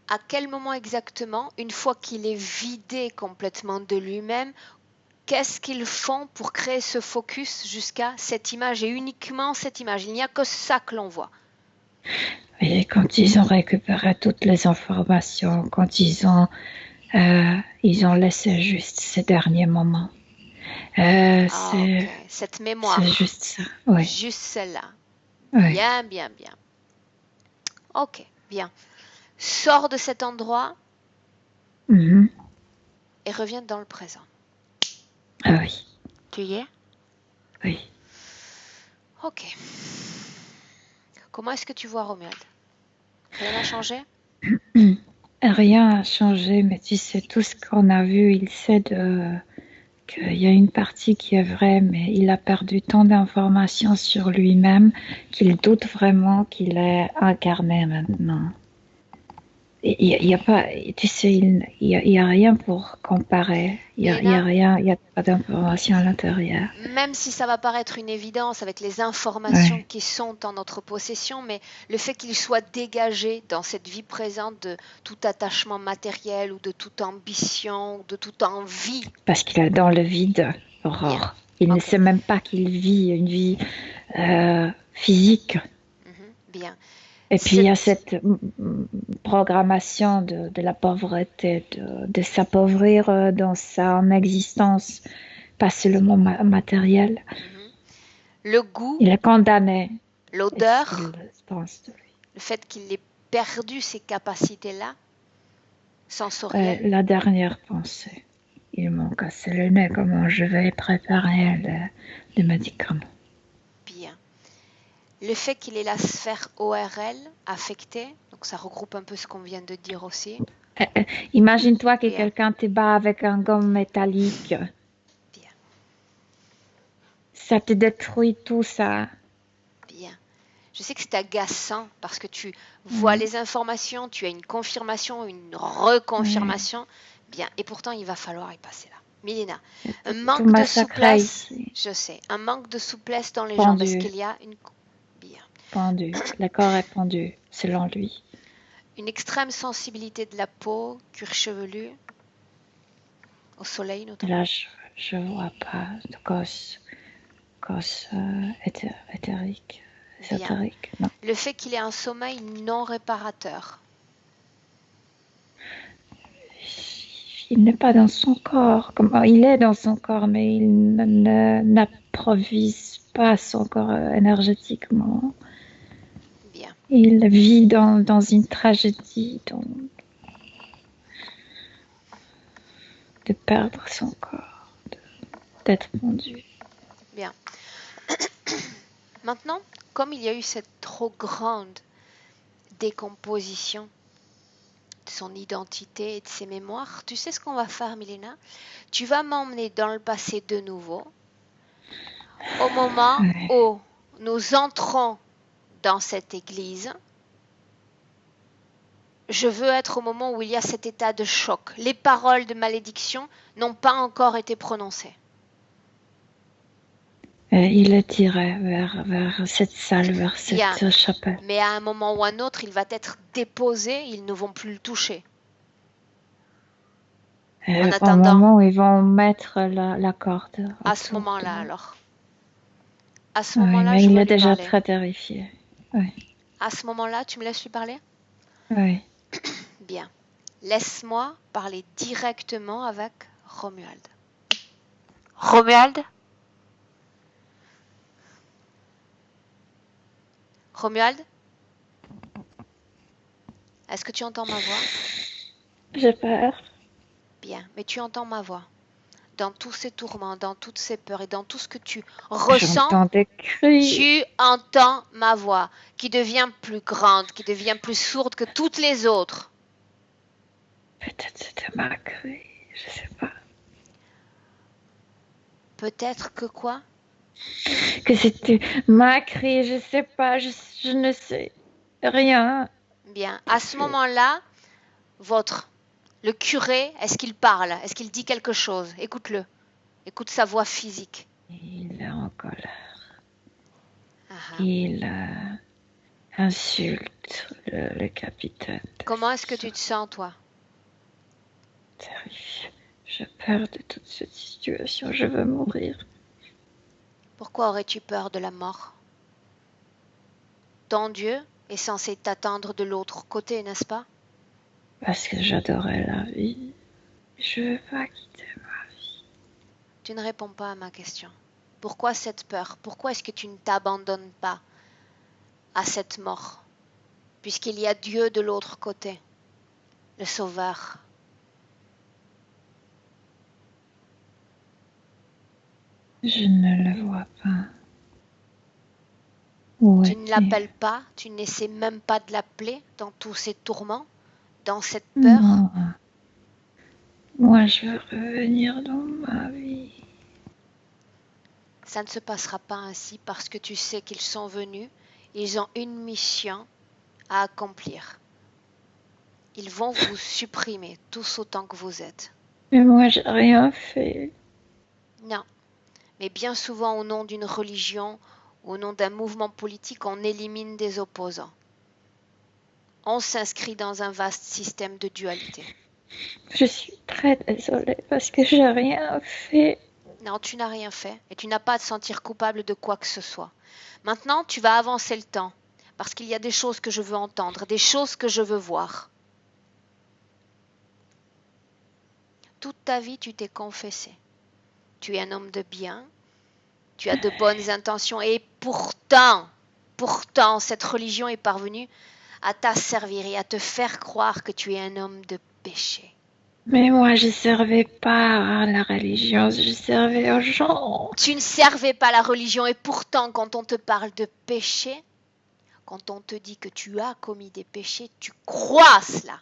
À quel moment exactement, une fois qu'il est vidé complètement de lui-même, qu'est-ce qu'ils font pour créer ce focus jusqu'à cette image et uniquement cette image? Il n'y a que ça que l'on voit. Et quand ils ont récupéré toutes les informations, quand ils ont laissé juste ces derniers moments. Ok. Cette mémoire, C'est juste ça. Oui. juste celle-là. Oui. Bien, bien, bien. Ok, bien. Sors de cet endroit Mhm. et reviens dans le présent. Ah oui. Tu y es? Oui. Ok. Comment est-ce que tu vois Romuald? Rien n'a changé? Rien n'a changé, mais tu sais, tout ce qu'on a vu, il sait qu'il y a une partie qui est vraie, mais il a perdu tant d'informations sur lui-même qu'il doute vraiment qu'il est incarné maintenant. Il y a pas, tu sais, il y a rien pour comparer. Il y a rien, il n'y a pas d'informations à l'intérieur. Même si ça va paraître une évidence avec les informations Ouais. qui sont en notre possession, mais le fait qu'il soit dégagé dans cette vie présente de tout attachement matériel ou de toute ambition ou de toute envie. Parce qu'il est dans le vide, Aurore. Il ne sait même pas qu'il vit une vie physique. Bien. Et puis il y a cette programmation de la pauvreté, de s'appauvrir dans sa existence, pas seulement matérielle. Le goût, il est condamné. l'odeur, pense de lui. le fait qu'il ait perdu ces capacités-là, sensorielles. La dernière pensée. Ils m'ont cassé le nez, comment je vais préparer les médicaments. Bien. Le fait qu'il ait la sphère ORL affectée, donc ça regroupe un peu ce qu'on vient de dire aussi. Imagine-toi que Bien. quelqu'un te bat avec un gomme métallique. Bien. Ça te détruit tout ça. Bien. Je sais que c'est agaçant parce que tu vois les informations, tu as une confirmation, une reconfirmation. Bien. Et pourtant, il va falloir y passer là. Milena, un manque de souplesse. Ici. Je sais. Un manque de souplesse dans les pendu. jambes. Est-ce qu'il y a une... Bien. Pendu. Le corps est pendu, selon lui. Une extrême sensibilité de la peau, cuir chevelu, au soleil notamment. Là, je ne vois pas de cause éthérique. Ésotérique, non. Le fait qu'il ait un sommeil non réparateur. Il n'est pas dans son corps. Il est dans son corps, mais il n'improvise pas son corps énergétiquement. Bien. Il vit dans une tragédie de perdre son corps, d'être pendu. Bien. Maintenant, comme il y a eu cette trop grande décomposition de son identité et de ses mémoires, tu sais ce qu'on va faire, Milena? Tu vas m'emmener dans le passé de nouveau, au moment où nous entrons dans cette église. Je veux être au moment où il y a cet état de choc. Les paroles de malédiction n'ont pas encore été prononcées. Il le tirait vers cette salle, vers cette chapelle. Mais à un moment ou un autre, il va être déposé, ils ne vont plus le toucher. En attendant, au moment où ils vont mettre la corde. À ce moment-là, alors. À ce oui, moment-là, mais je il veux est lui déjà parler. très terrifié. Oui. À ce moment-là, tu me laisses lui parler? Oui. Bien. Laisse-moi parler directement avec Romuald. Romuald? Romuald? Est-ce que tu entends ma voix? J'ai peur. Bien, mais tu entends ma voix. Dans tous ces tourments, dans toutes ces peurs et dans tout ce que tu ressens, J'entends des cris. tu entends ma voix qui devient plus grande, qui devient plus sourde que toutes les autres. Peut-être c'était ma cri. Je sais pas. Peut-être que quoi? Que c'était ma cri. Je sais pas. Je ne sais rien. Bien, à ce moment-là, le curé, est-ce qu'il parle? Est-ce qu'il dit quelque chose? Écoute-le. Écoute sa voix physique. Il est en colère. Ah, Il insulte le capitaine. Comment est-ce que tu te sens, toi? Terrifié. J'ai peur de toute cette situation. Je veux mourir. Pourquoi aurais-tu peur de la mort? Ton Dieu est censé t'attendre de l'autre côté, n'est-ce pas? Parce que j'adorais la vie. Je veux pas quitter ma vie. Tu ne réponds pas à ma question. Pourquoi cette peur? Pourquoi est-ce que tu ne t'abandonnes pas à cette mort? Puisqu'il y a Dieu de l'autre côté, le Sauveur. Je ne le vois pas. Où Tu ne est-il? l'appelles pas, tu n'essaies même pas de l'appeler dans tous ces tourments, dans cette peur. Non. Moi, je veux revenir dans ma vie. Ça ne se passera pas ainsi parce que tu sais qu'ils sont venus, ils ont une mission à accomplir. Ils vont vous supprimer tous autant que vous êtes. Mais moi, j'ai rien fait. Non, mais bien souvent au nom d'une religion, au nom d'un mouvement politique, on élimine des opposants. On s'inscrit dans un vaste système de dualité. Je suis très désolée parce que j'ai rien fait. Non, tu n'as rien fait et tu n'as pas à te sentir coupable de quoi que ce soit. Maintenant, tu vas avancer le temps parce qu'il y a des choses que je veux entendre, des choses que je veux voir. Toute ta vie, tu t'es confessé. Tu es un homme de bien, tu as de bonnes intentions et pourtant, cette religion est parvenue à t'asservir et à te faire croire que tu es un homme de péché. Mais moi, je servais pas à la religion, je servais aux gens. Tu ne servais pas la religion et pourtant, quand on te parle de péché, quand on te dit que tu as commis des péchés, tu crois cela.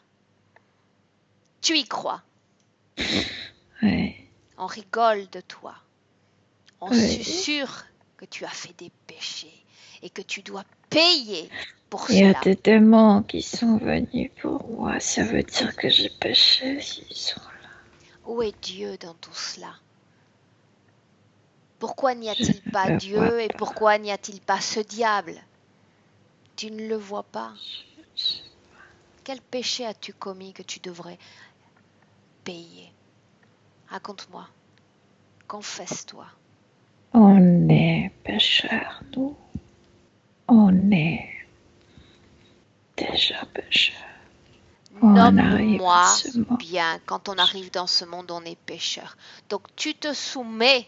Tu y crois. Ouais. On rigole de toi. On Ouais. susurre que tu as fait des péchés et que tu dois payer pour Il y a cela. des démons qui sont venus pour moi. Ça veut dire que j'ai péché s'ils sont là. Où est Dieu dans tout cela? Pourquoi n'y Je a-t-il pas ne le vois Dieu et pas. pourquoi n'y a-t-il pas ce diable? Tu ne le vois pas. Quel péché as-tu commis que tu devrais payer? Raconte-moi. Confesse-toi. On est pécheurs, nous. On est déjà pécheurs. On arrive à Nomme-moi ce moment. bien. Quand on arrive dans ce monde, on est pécheur. Donc tu te soumets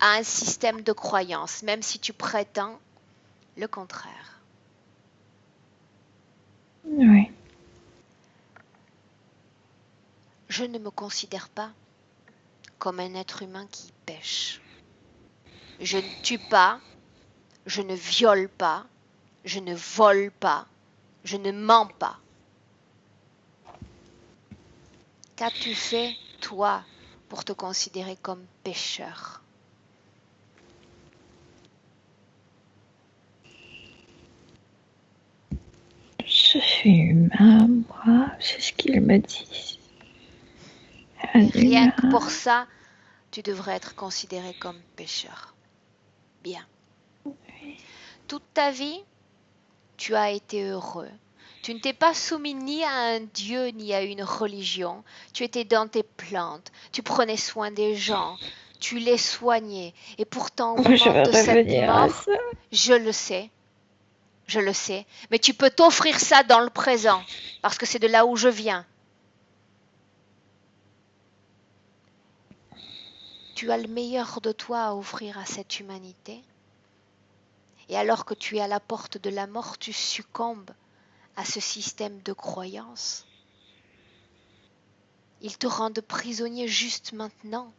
à un système de croyance, même si tu prétends le contraire. Oui. Je ne me considère pas comme un être humain qui pêche. Je ne tue pas, je ne viole pas, je ne vole pas, je ne mens pas. Qu'as-tu fait, toi, pour te considérer comme pécheur? Je suis humain, moi, c'est ce qu'ils me disent. Un Rien que humain. pour ça, tu devrais être considéré comme pécheur. Bien. Toute ta vie, tu as été heureux. Tu ne t'es pas soumis ni à un Dieu ni à une religion. Tu étais dans tes plantes. Tu prenais soin des gens. Tu les soignais. Et pourtant, au Je moment vais de cette revenir à mort, ça. je le sais, mais tu peux t'offrir ça dans le présent, parce que c'est de là où je viens. Tu as le meilleur de toi à offrir à cette humanité. Et alors que tu es à la porte de la mort, tu succombes à ce système de croyance. Ils te rendent prisonnier juste maintenant.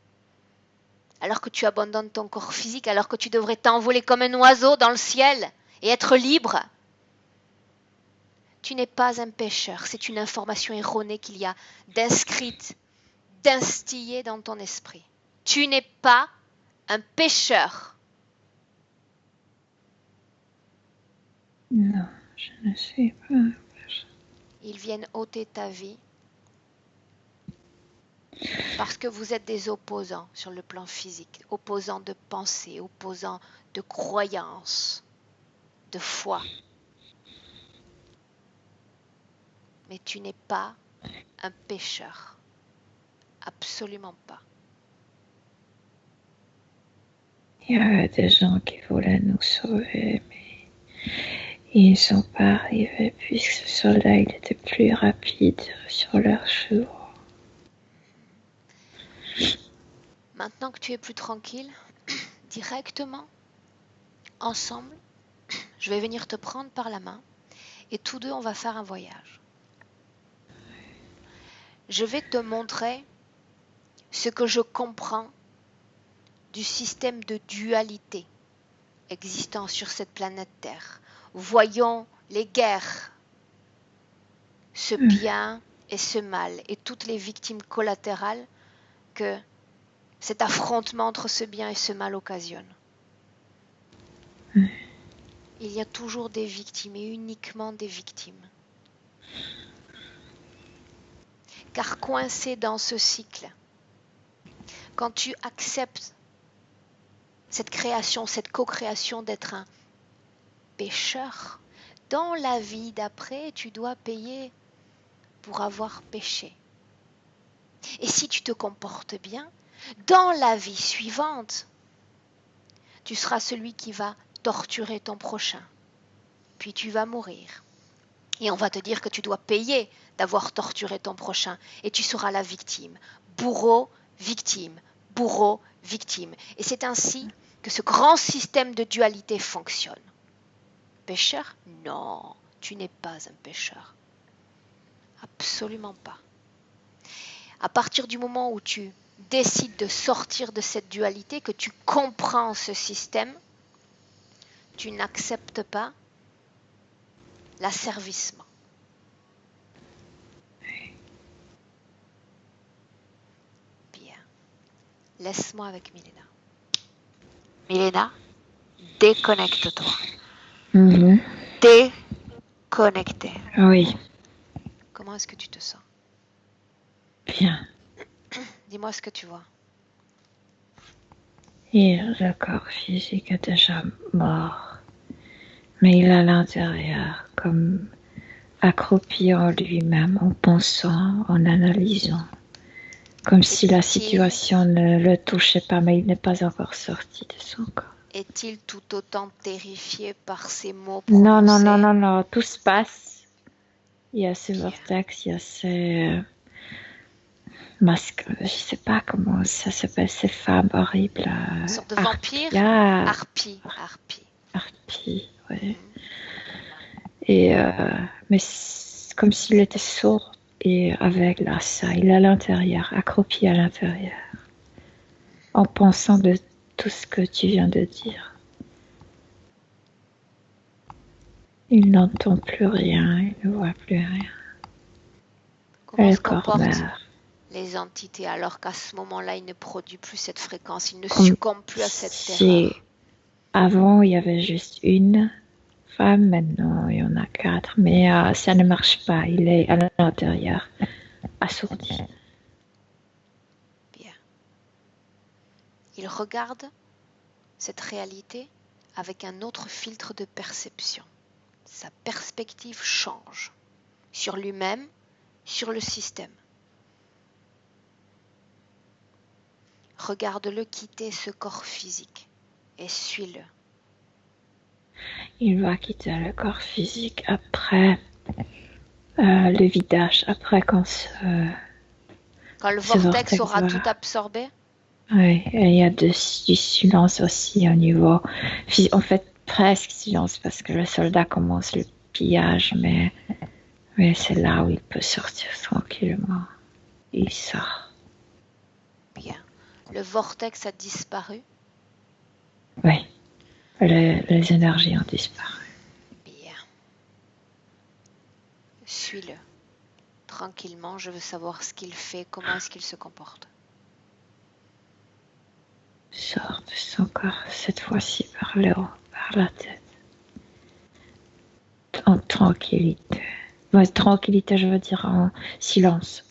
Alors que tu abandonnes ton corps physique, alors que tu devrais t'envoler comme un oiseau dans le ciel et être libre. Tu n'es pas un pécheur, c'est une information erronée qu'il y a d'inscrite, d'instillée dans ton esprit. Tu n'es pas un pécheur. Non, je ne suis pas un pécheur. Ils viennent ôter ta vie parce que vous êtes des opposants sur le plan physique, opposants de pensée, opposants de croyance, de foi. Mais tu n'es pas un pécheur. Absolument pas. Il y avait des gens qui voulaient nous sauver, mais ils ne sont pas arrivés puisque ce soldat il était plus rapide sur leurs chevaux. Maintenant que tu es plus tranquille, directement, ensemble, je vais venir te prendre par la main et tous deux on va faire un voyage. Je vais te montrer ce que je comprends du système de dualité existant sur cette planète Terre. Voyons les guerres, ce bien et ce mal et toutes les victimes collatérales que cet affrontement entre ce bien et ce mal occasionne. Il y a toujours des victimes et uniquement des victimes. Car coincé dans ce cycle, quand tu acceptes cette création, cette co-création d'être un pécheur, dans la vie d'après, tu dois payer pour avoir péché. Et si tu te comportes bien, dans la vie suivante, tu seras celui qui va torturer ton prochain. Puis tu vas mourir. Et on va te dire que tu dois payer d'avoir torturé ton prochain. Et tu seras la victime. Bourreau, victime. Bourreau, victime. Et c'est ainsi que ce grand système de dualité fonctionne. Pécheur? Non, tu n'es pas un pécheur. Absolument pas. À partir du moment où tu décides de sortir de cette dualité, que tu comprends ce système, tu n'acceptes pas l'asservissement. Bien. Laisse-moi avec Milena. Milena, déconnecte-toi. Déconnectée. Oui. Comment est-ce que tu te sens? Bien. Dis-moi ce que tu vois. Et le corps physique est déjà mort, mais il est à l'intérieur, comme accroupi en lui-même, en pensant, en analysant, comme si la situation ne le touchait pas, mais il n'est pas encore sorti de son corps. Est-il tout autant terrifié par ces mots prononcés? Non, tout se passe. Il y a ces vortex, il y a ces masques, je sais pas comment ça s'appelle, ces femmes horribles. Une sorte de vampire? Harpie, oui. Et mais c'est comme s'il était sourd et aveugle à ça. Il est à l'intérieur, accroupi à l'intérieur, en pensant de tout ce que tu viens de dire. Il n'entend plus rien, il ne voit plus rien. Comment se comportent les entités alors qu'à ce moment-là, il ne produit plus cette fréquence, il ne succombe plus à cette terreur? Avant, il y avait juste une femme, maintenant il y en a 4, mais ça ne marche pas, il est à l'intérieur, assourdi. Bien. Il regarde cette réalité avec un autre filtre de perception. Sa perspective change sur lui-même, sur le système. Regarde-le quitter ce corps physique et suis-le. Il va quitter le corps physique après le vidage, après quand le vortex aura tout absorbé? Oui, et il y a du silence aussi au niveau... En fait, presque silence parce que le soldat commence le pillage, mais c'est là où il peut sortir tranquillement. il sort. Bien. Le vortex a disparu. Oui, les énergies ont disparu. Bien. Suis-le. Tranquillement, je veux savoir ce qu'il fait, comment est-ce qu'il se comporte. Sort de son corps, cette fois-ci par le haut, par la tête. En tranquillité. Tranquillité, je veux dire en silence.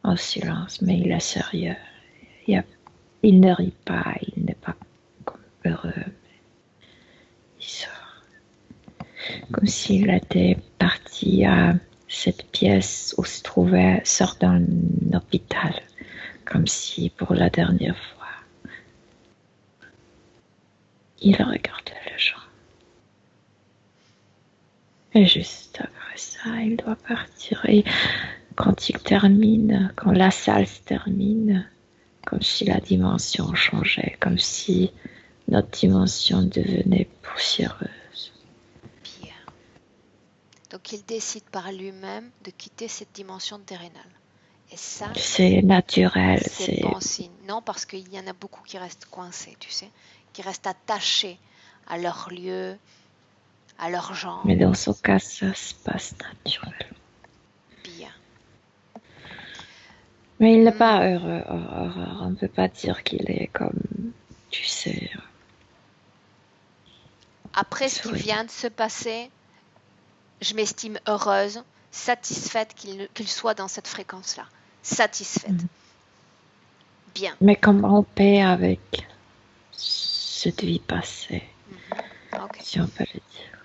En silence, mais il est sérieux. Il ne rit pas, il n'est pas heureux. Il sort. Comme s'il était parti à cette pièce où se trouvait, sort d'un hôpital. Comme si pour la dernière fois, il regardait les gens. Et juste après ça, il doit partir. Et quand il termine, quand la salle se termine, comme si la dimension changeait, comme si notre dimension devenait poussiéreuse. Bien. Donc il décide par lui-même de quitter cette dimension terrénale. Et ça, C'est naturel, c'est bon signe. Non, parce qu'il y en a beaucoup qui restent coincés, tu sais, qui restent attachés à leur lieu, à leurs gens. Mais dans son cas, ça se passe naturellement. Bien. Mais il n'est pas heureux. On ne peut pas dire qu'il est comme, tu sais. Après ce qui vient de se passer, je m'estime heureuse, satisfaite qu'il soit dans cette fréquence-là. Satisfaite. Bien. Mais comme en paix avec cette vie passée, Okay. si on peut le dire.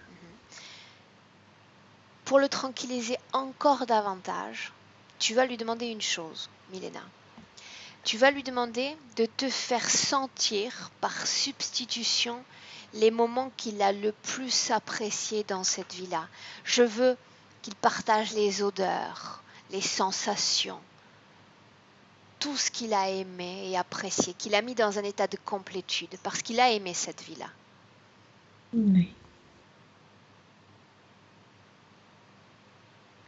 Pour le tranquilliser encore davantage, tu vas lui demander une chose, Milena. Tu vas lui demander de te faire sentir par substitution les moments qu'il a le plus appréciés dans cette vie-là. Je veux qu'il partage les odeurs, les sensations, tout ce qu'il a aimé et apprécié, qu'il a mis dans un état de complétude, parce qu'il a aimé cette vie-là. Oui.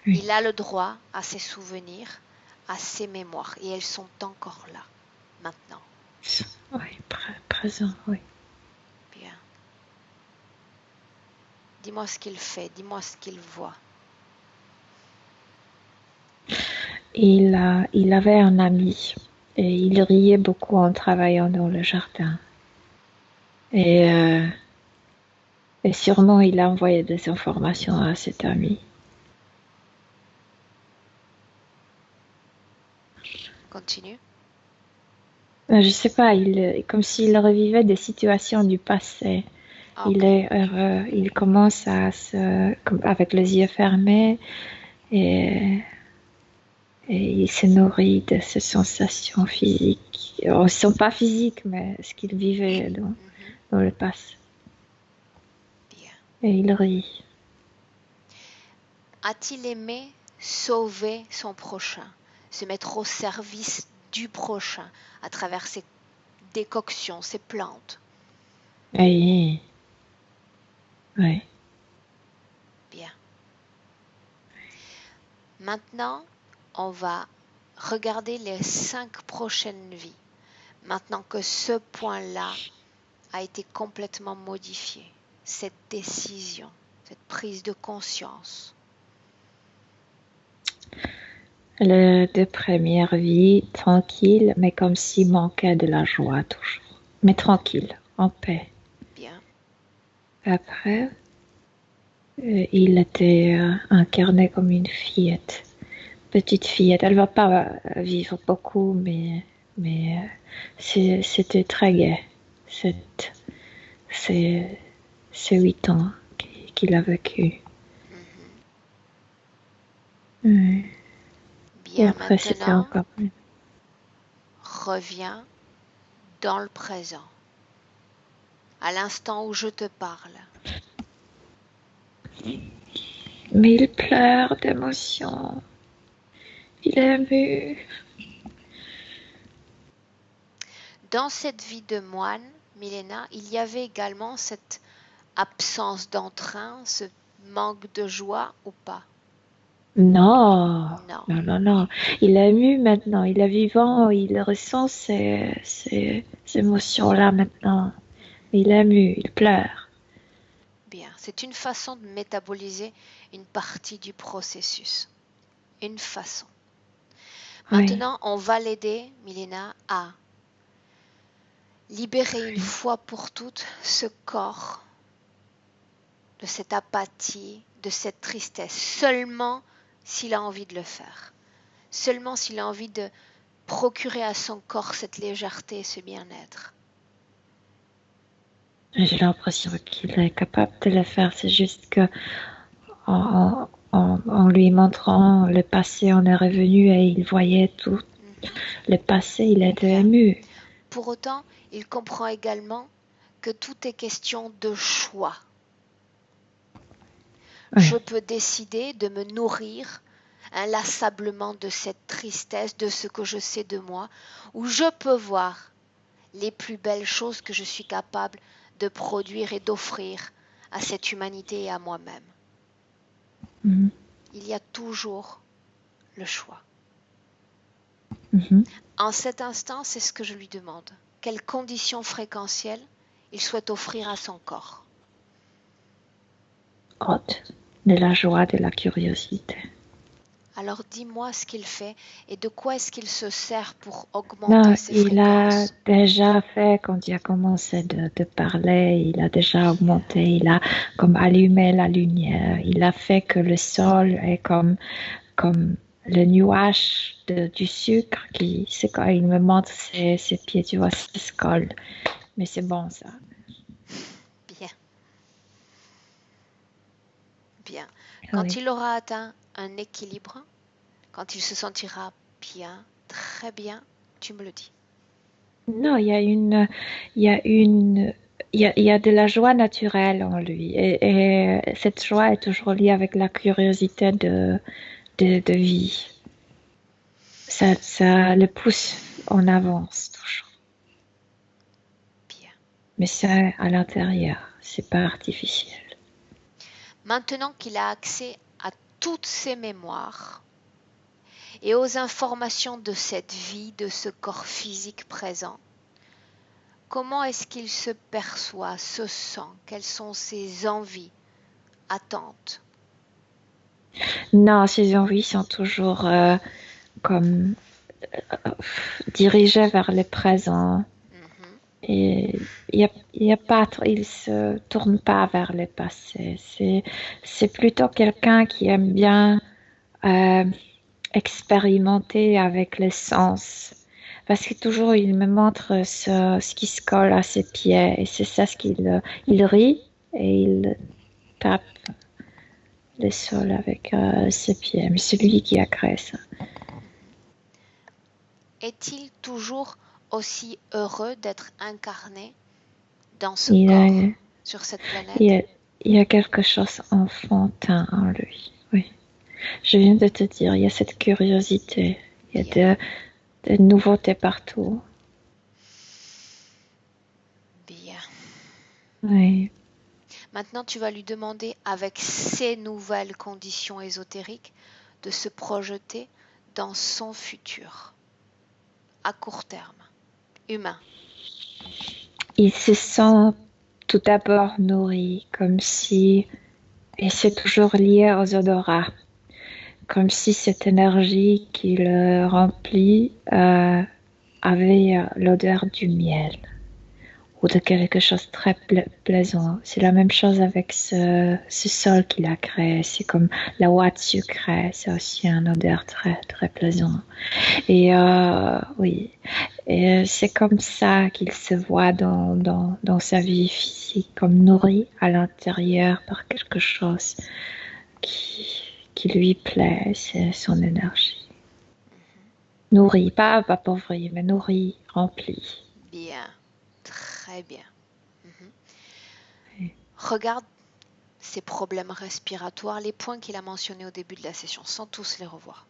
Oui. Il a le droit à ses souvenirs, à ses mémoires, et elles sont encore là, maintenant. Oui, présent, oui. Bien. Dis-moi ce qu'il fait, dis-moi ce qu'il voit. Il avait un ami et il riait beaucoup en travaillant dans le jardin. Et sûrement il a envoyé des informations à cet ami. Continue. Je sais pas, comme s'il revivait des situations du passé. Okay. Il est heureux, il commence avec les yeux fermés et il se nourrit de ces sensations physiques. Elles ne sont pas physiques, mais ce qu'il vivait dans le passé. Bien. Et il rit. A-t-il aimé sauver son prochain, se mettre au service du prochain à travers ses décoctions, ses plantes? Oui. Oui. Bien. Maintenant, on va regarder les 5 prochaines vies. Maintenant que ce point-là a été complètement modifié, cette décision, cette prise de conscience. Les 2 premières vies, tranquilles, mais comme s'il manquait de la joie toujours. Mais tranquille, en paix. Bien. Après, il était incarné comme une fillette. Petite fillette. Elle ne va pas vivre beaucoup, mais c'était très gai. Ces 8 ans qu'il a vécu. Oui. Bien, et après, c'était encore plus. Reviens dans le présent, à l'instant où je te parle. Mais il pleure d'émotion. Il est ému. Dans cette vie de moine, Milena, il y avait également cette absence d'entrain, ce manque de joie ou pas? Non, Non. non, non, non. Il est ému maintenant, il est vivant, il ressent ces émotions-là maintenant. Il est ému, il pleure. Bien. C'est une façon de métaboliser une partie du processus. Une façon. Oui, Maintenant, on va l'aider, Milena, à libérer une oui. fois pour toutes ce corps de cette apathie, de cette tristesse, seulement s'il a envie de le faire, seulement s'il a envie de procurer à son corps cette légèreté et ce bien-être. J'ai l'impression qu'il est capable de le faire. C'est juste que en lui montrant le passé, on est revenu et il voyait tout. Mhm. Le passé, il était Bien. ému. Pour autant, il comprend également que tout est question de choix. Je Oui. peux décider de me nourrir inlassablement de cette tristesse, de ce que je sais de moi, ou je peux voir les plus belles choses que je suis capable de produire et d'offrir à cette humanité et à moi-même. Mhm, Il y a toujours le choix. mhm. En cet instant, c'est ce que je lui demande. Quelles conditions fréquentielles il souhaite offrir à son corps? Haute. De la joie, de la curiosité. Alors dis-moi ce qu'il fait et de quoi est-ce qu'il se sert pour augmenter Non, ses il a fréquences. déjà fait, quand il a commencé de parler, il a déjà augmenté, il a comme allumé la lumière, il a fait que le sol est comme le nuage du sucre qui, c'est quand il me montre ses pieds, tu vois, ça se colle. Mais c'est bon ça. Bien, bien. Quand Oui. il aura atteint un équilibre, quand il se sentira bien, très bien, tu me le dis. Non, il y a une, il y a de la joie naturelle en lui. Et cette joie est toujours liée avec la curiosité de vie. Ça le pousse en avance toujours. Bien. Mais c'est à l'intérieur, c'est pas artificiel. Maintenant qu'il a accès à toutes ses mémoires et aux informations de cette vie, de ce corps physique présent, comment est-ce qu'il se perçoit, se sent, quelles sont ses envies, attentes? Non, ces envies sont toujours comme dirigées vers le présent. Mhm. Et il y a pas, il se tourne pas vers le passé. C'est plutôt quelqu'un qui aime bien euh, expérimenter avec les sens. Parce que toujours, il me montre ce qui se colle à ses pieds. Et c'est ça ce il rit et il tape le sol avec ses pieds. Mais c'est lui qui a créé ça. Est-il toujours aussi heureux d'être incarné dans ce Il corps, a, sur cette il y planète? a, il y a quelque chose enfantin en lui. Oui. Je viens de te dire, il y a cette curiosité. Il y Bien, a de nouveautés partout. bien. Oui. Maintenant, tu vas lui demander, avec ces nouvelles conditions ésotériques, de se projeter dans son futur, à court terme, humain. Il se sent tout d'abord nourri, comme si, et c'est toujours lié aux odorats, comme si cette énergie qui le remplit avait l'odeur du miel ou de quelque chose de très plaisant. C'est la même chose avec ce sol qu'il a créé. C'est comme la ouate sucrée, c'est aussi une odeur très, très plaisant. Et oui, et c'est comme ça qu'il se voit dans sa vie physique, comme nourri à l'intérieur par quelque chose qui lui plaît, c'est son énergie. Nourri, pas appauvri, mais nourri, rempli. Bien, très bien. Mhm. Regarde ses problèmes respiratoires, les points qu'il a mentionnés au début de la session, sans tous les revoir.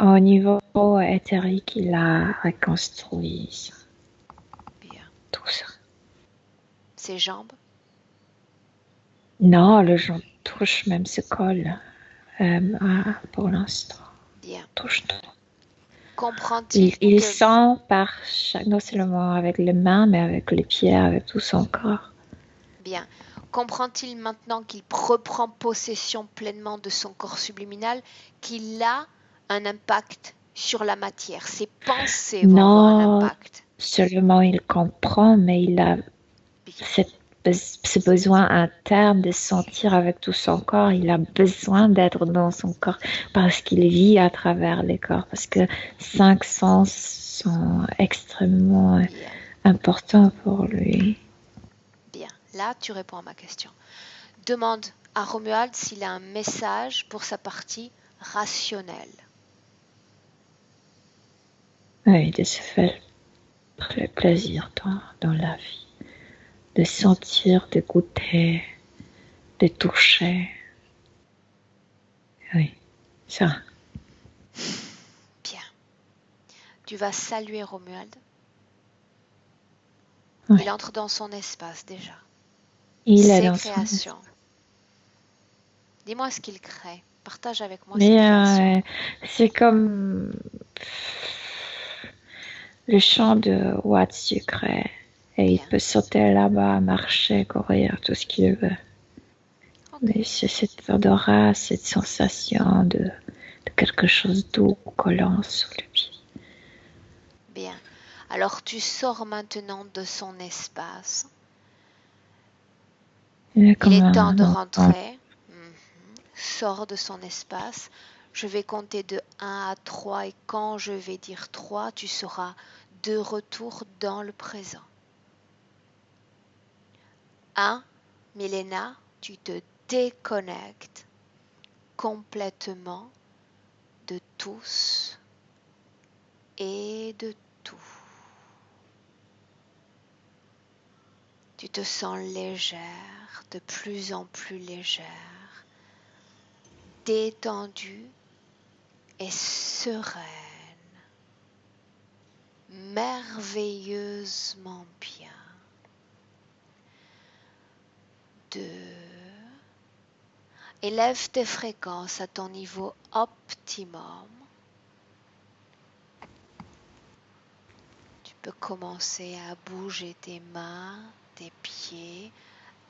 Au niveau éthérique, il a reconstruit Bien. tout ça. Ses jambes, Non, le gens touche, même se colle pour l'instant. Bien. Touche-toi. Comprend-il Il que... sent non seulement avec les mains, mais avec les pieds, avec tout son corps. Bien. Comprend-il maintenant qu'il reprend possession pleinement de son corps subliminal, qu'il a un impact sur la matière? Ses pensées vont avoir un impact. Seulement il comprend, mais il a ce besoin interne de sentir avec tout son corps. Il a besoin d'être dans son corps parce qu'il vit à travers les corps, parce que 5 sens sont extrêmement importants pour lui. Bien, là tu réponds à ma question. Demande à Romuald s'il a un message pour sa partie rationnelle. Oui, de se faire plaisir dans la vie, de sentir, de goûter, de toucher. Oui, ça. Bien. Tu vas saluer Romuald. Oui. Il entre dans son espace déjà. Il est Ses dans créations. Dis-moi ce qu'il crée. Partage avec moi Mais ses créations. c'est comme le champ de Watts sucré. Et Bien. il peut sauter là-bas, marcher, courir, tout ce qu'il veut. Okay. Mais c'est cette odorat, cette sensation de quelque chose de doux collant sous le pied. Bien. Alors tu sors maintenant de son espace. Il est temps de rentrer. Sors de son espace. Je vais compter de 1 à 3 et quand je vais dire 3, tu seras de retour dans le présent. 1. Milena, tu te déconnectes complètement de tous et de tout. Tu te sens légère, de plus en plus légère, détendue et sereine, merveilleusement bien. 2. Élève tes fréquences à ton niveau optimum. Tu peux commencer à bouger tes mains, tes pieds,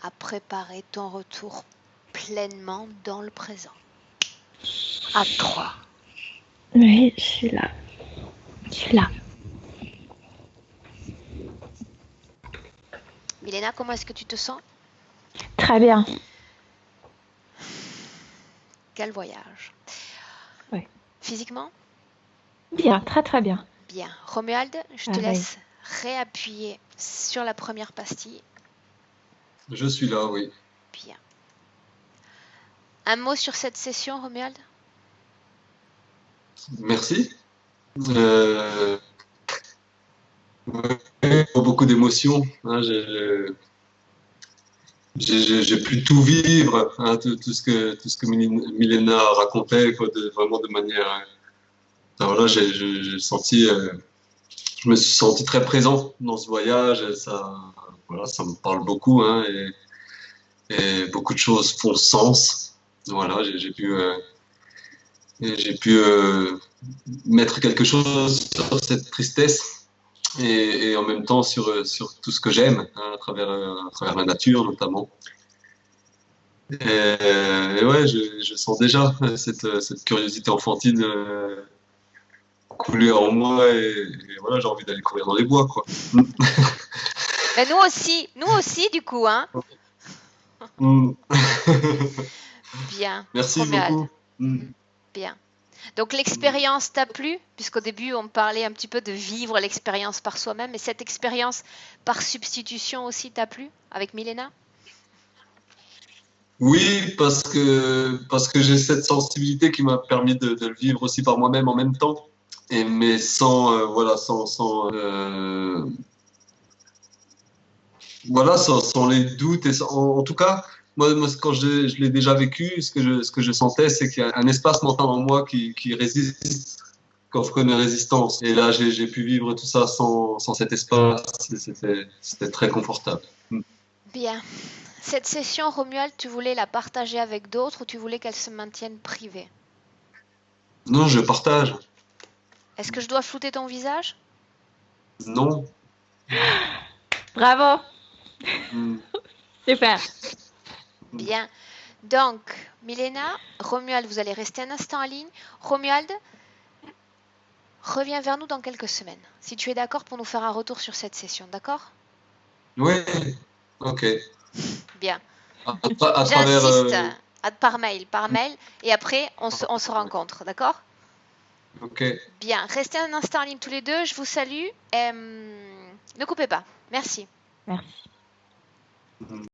à préparer ton retour pleinement dans le présent. À 3. Oui, je suis là. Milena, comment est-ce que tu te sens? Très bien. Quel voyage. Oui. Physiquement? Bien, très très bien. Bien. Romuald, je te laisse réappuyer sur la première pastille. Je suis là, oui. Bien. Un mot sur cette session, Romuald? Merci. Beaucoup d'émotions. Hein, j'ai pu tout vivre, hein, tout ce que Milena racontait, quoi, vraiment de manière. Voilà, j'ai senti, je me suis senti très présent dans ce voyage. Et ça, voilà, ça me parle beaucoup, hein, et beaucoup de choses font sens. Voilà, j'ai pu mettre quelque chose sur cette tristesse et en même temps sur tout ce que j'aime, hein, à travers la nature notamment. Et ouais, je sens déjà cette curiosité enfantine couler en moi et voilà, j'ai envie d'aller courir dans les bois, quoi. Mais nous aussi du coup, hein. Bien. Merci Romuald. beaucoup. Bien. Donc l'expérience t'a plu, puisqu'au début on parlait un petit peu de vivre l'expérience par soi-même, et cette expérience par substitution aussi t'a plu avec Milena? Oui, parce que j'ai cette sensibilité qui m'a permis de le vivre aussi par moi-même en même temps, mais sans les doutes en tout cas, moi quand je l'ai déjà vécu, ce que je sentais, c'est qu'il y a un espace mental en moi qui résiste, qui offre une résistance. Et là, j'ai pu vivre tout ça sans cet espace. C'était très confortable. Bien. Cette session, Romuald, tu voulais la partager avec d'autres ou tu voulais qu'elle se maintienne privée? Non, je partage. Est-ce que je dois flouter ton visage? Non. Bravo, Hmm. super. Bien. Donc, Milena, Romuald, vous allez rester un instant en ligne. Romuald, reviens vers nous dans quelques semaines, si tu es d'accord pour nous faire un retour sur cette session, d'accord? Oui, ok. Bien. À travers. J'insiste, par mail, et après, on se rencontre, d'accord? Ok. Bien, restez un instant en ligne tous les deux, je vous salue. Ne coupez pas. Merci. Merci. Hmm.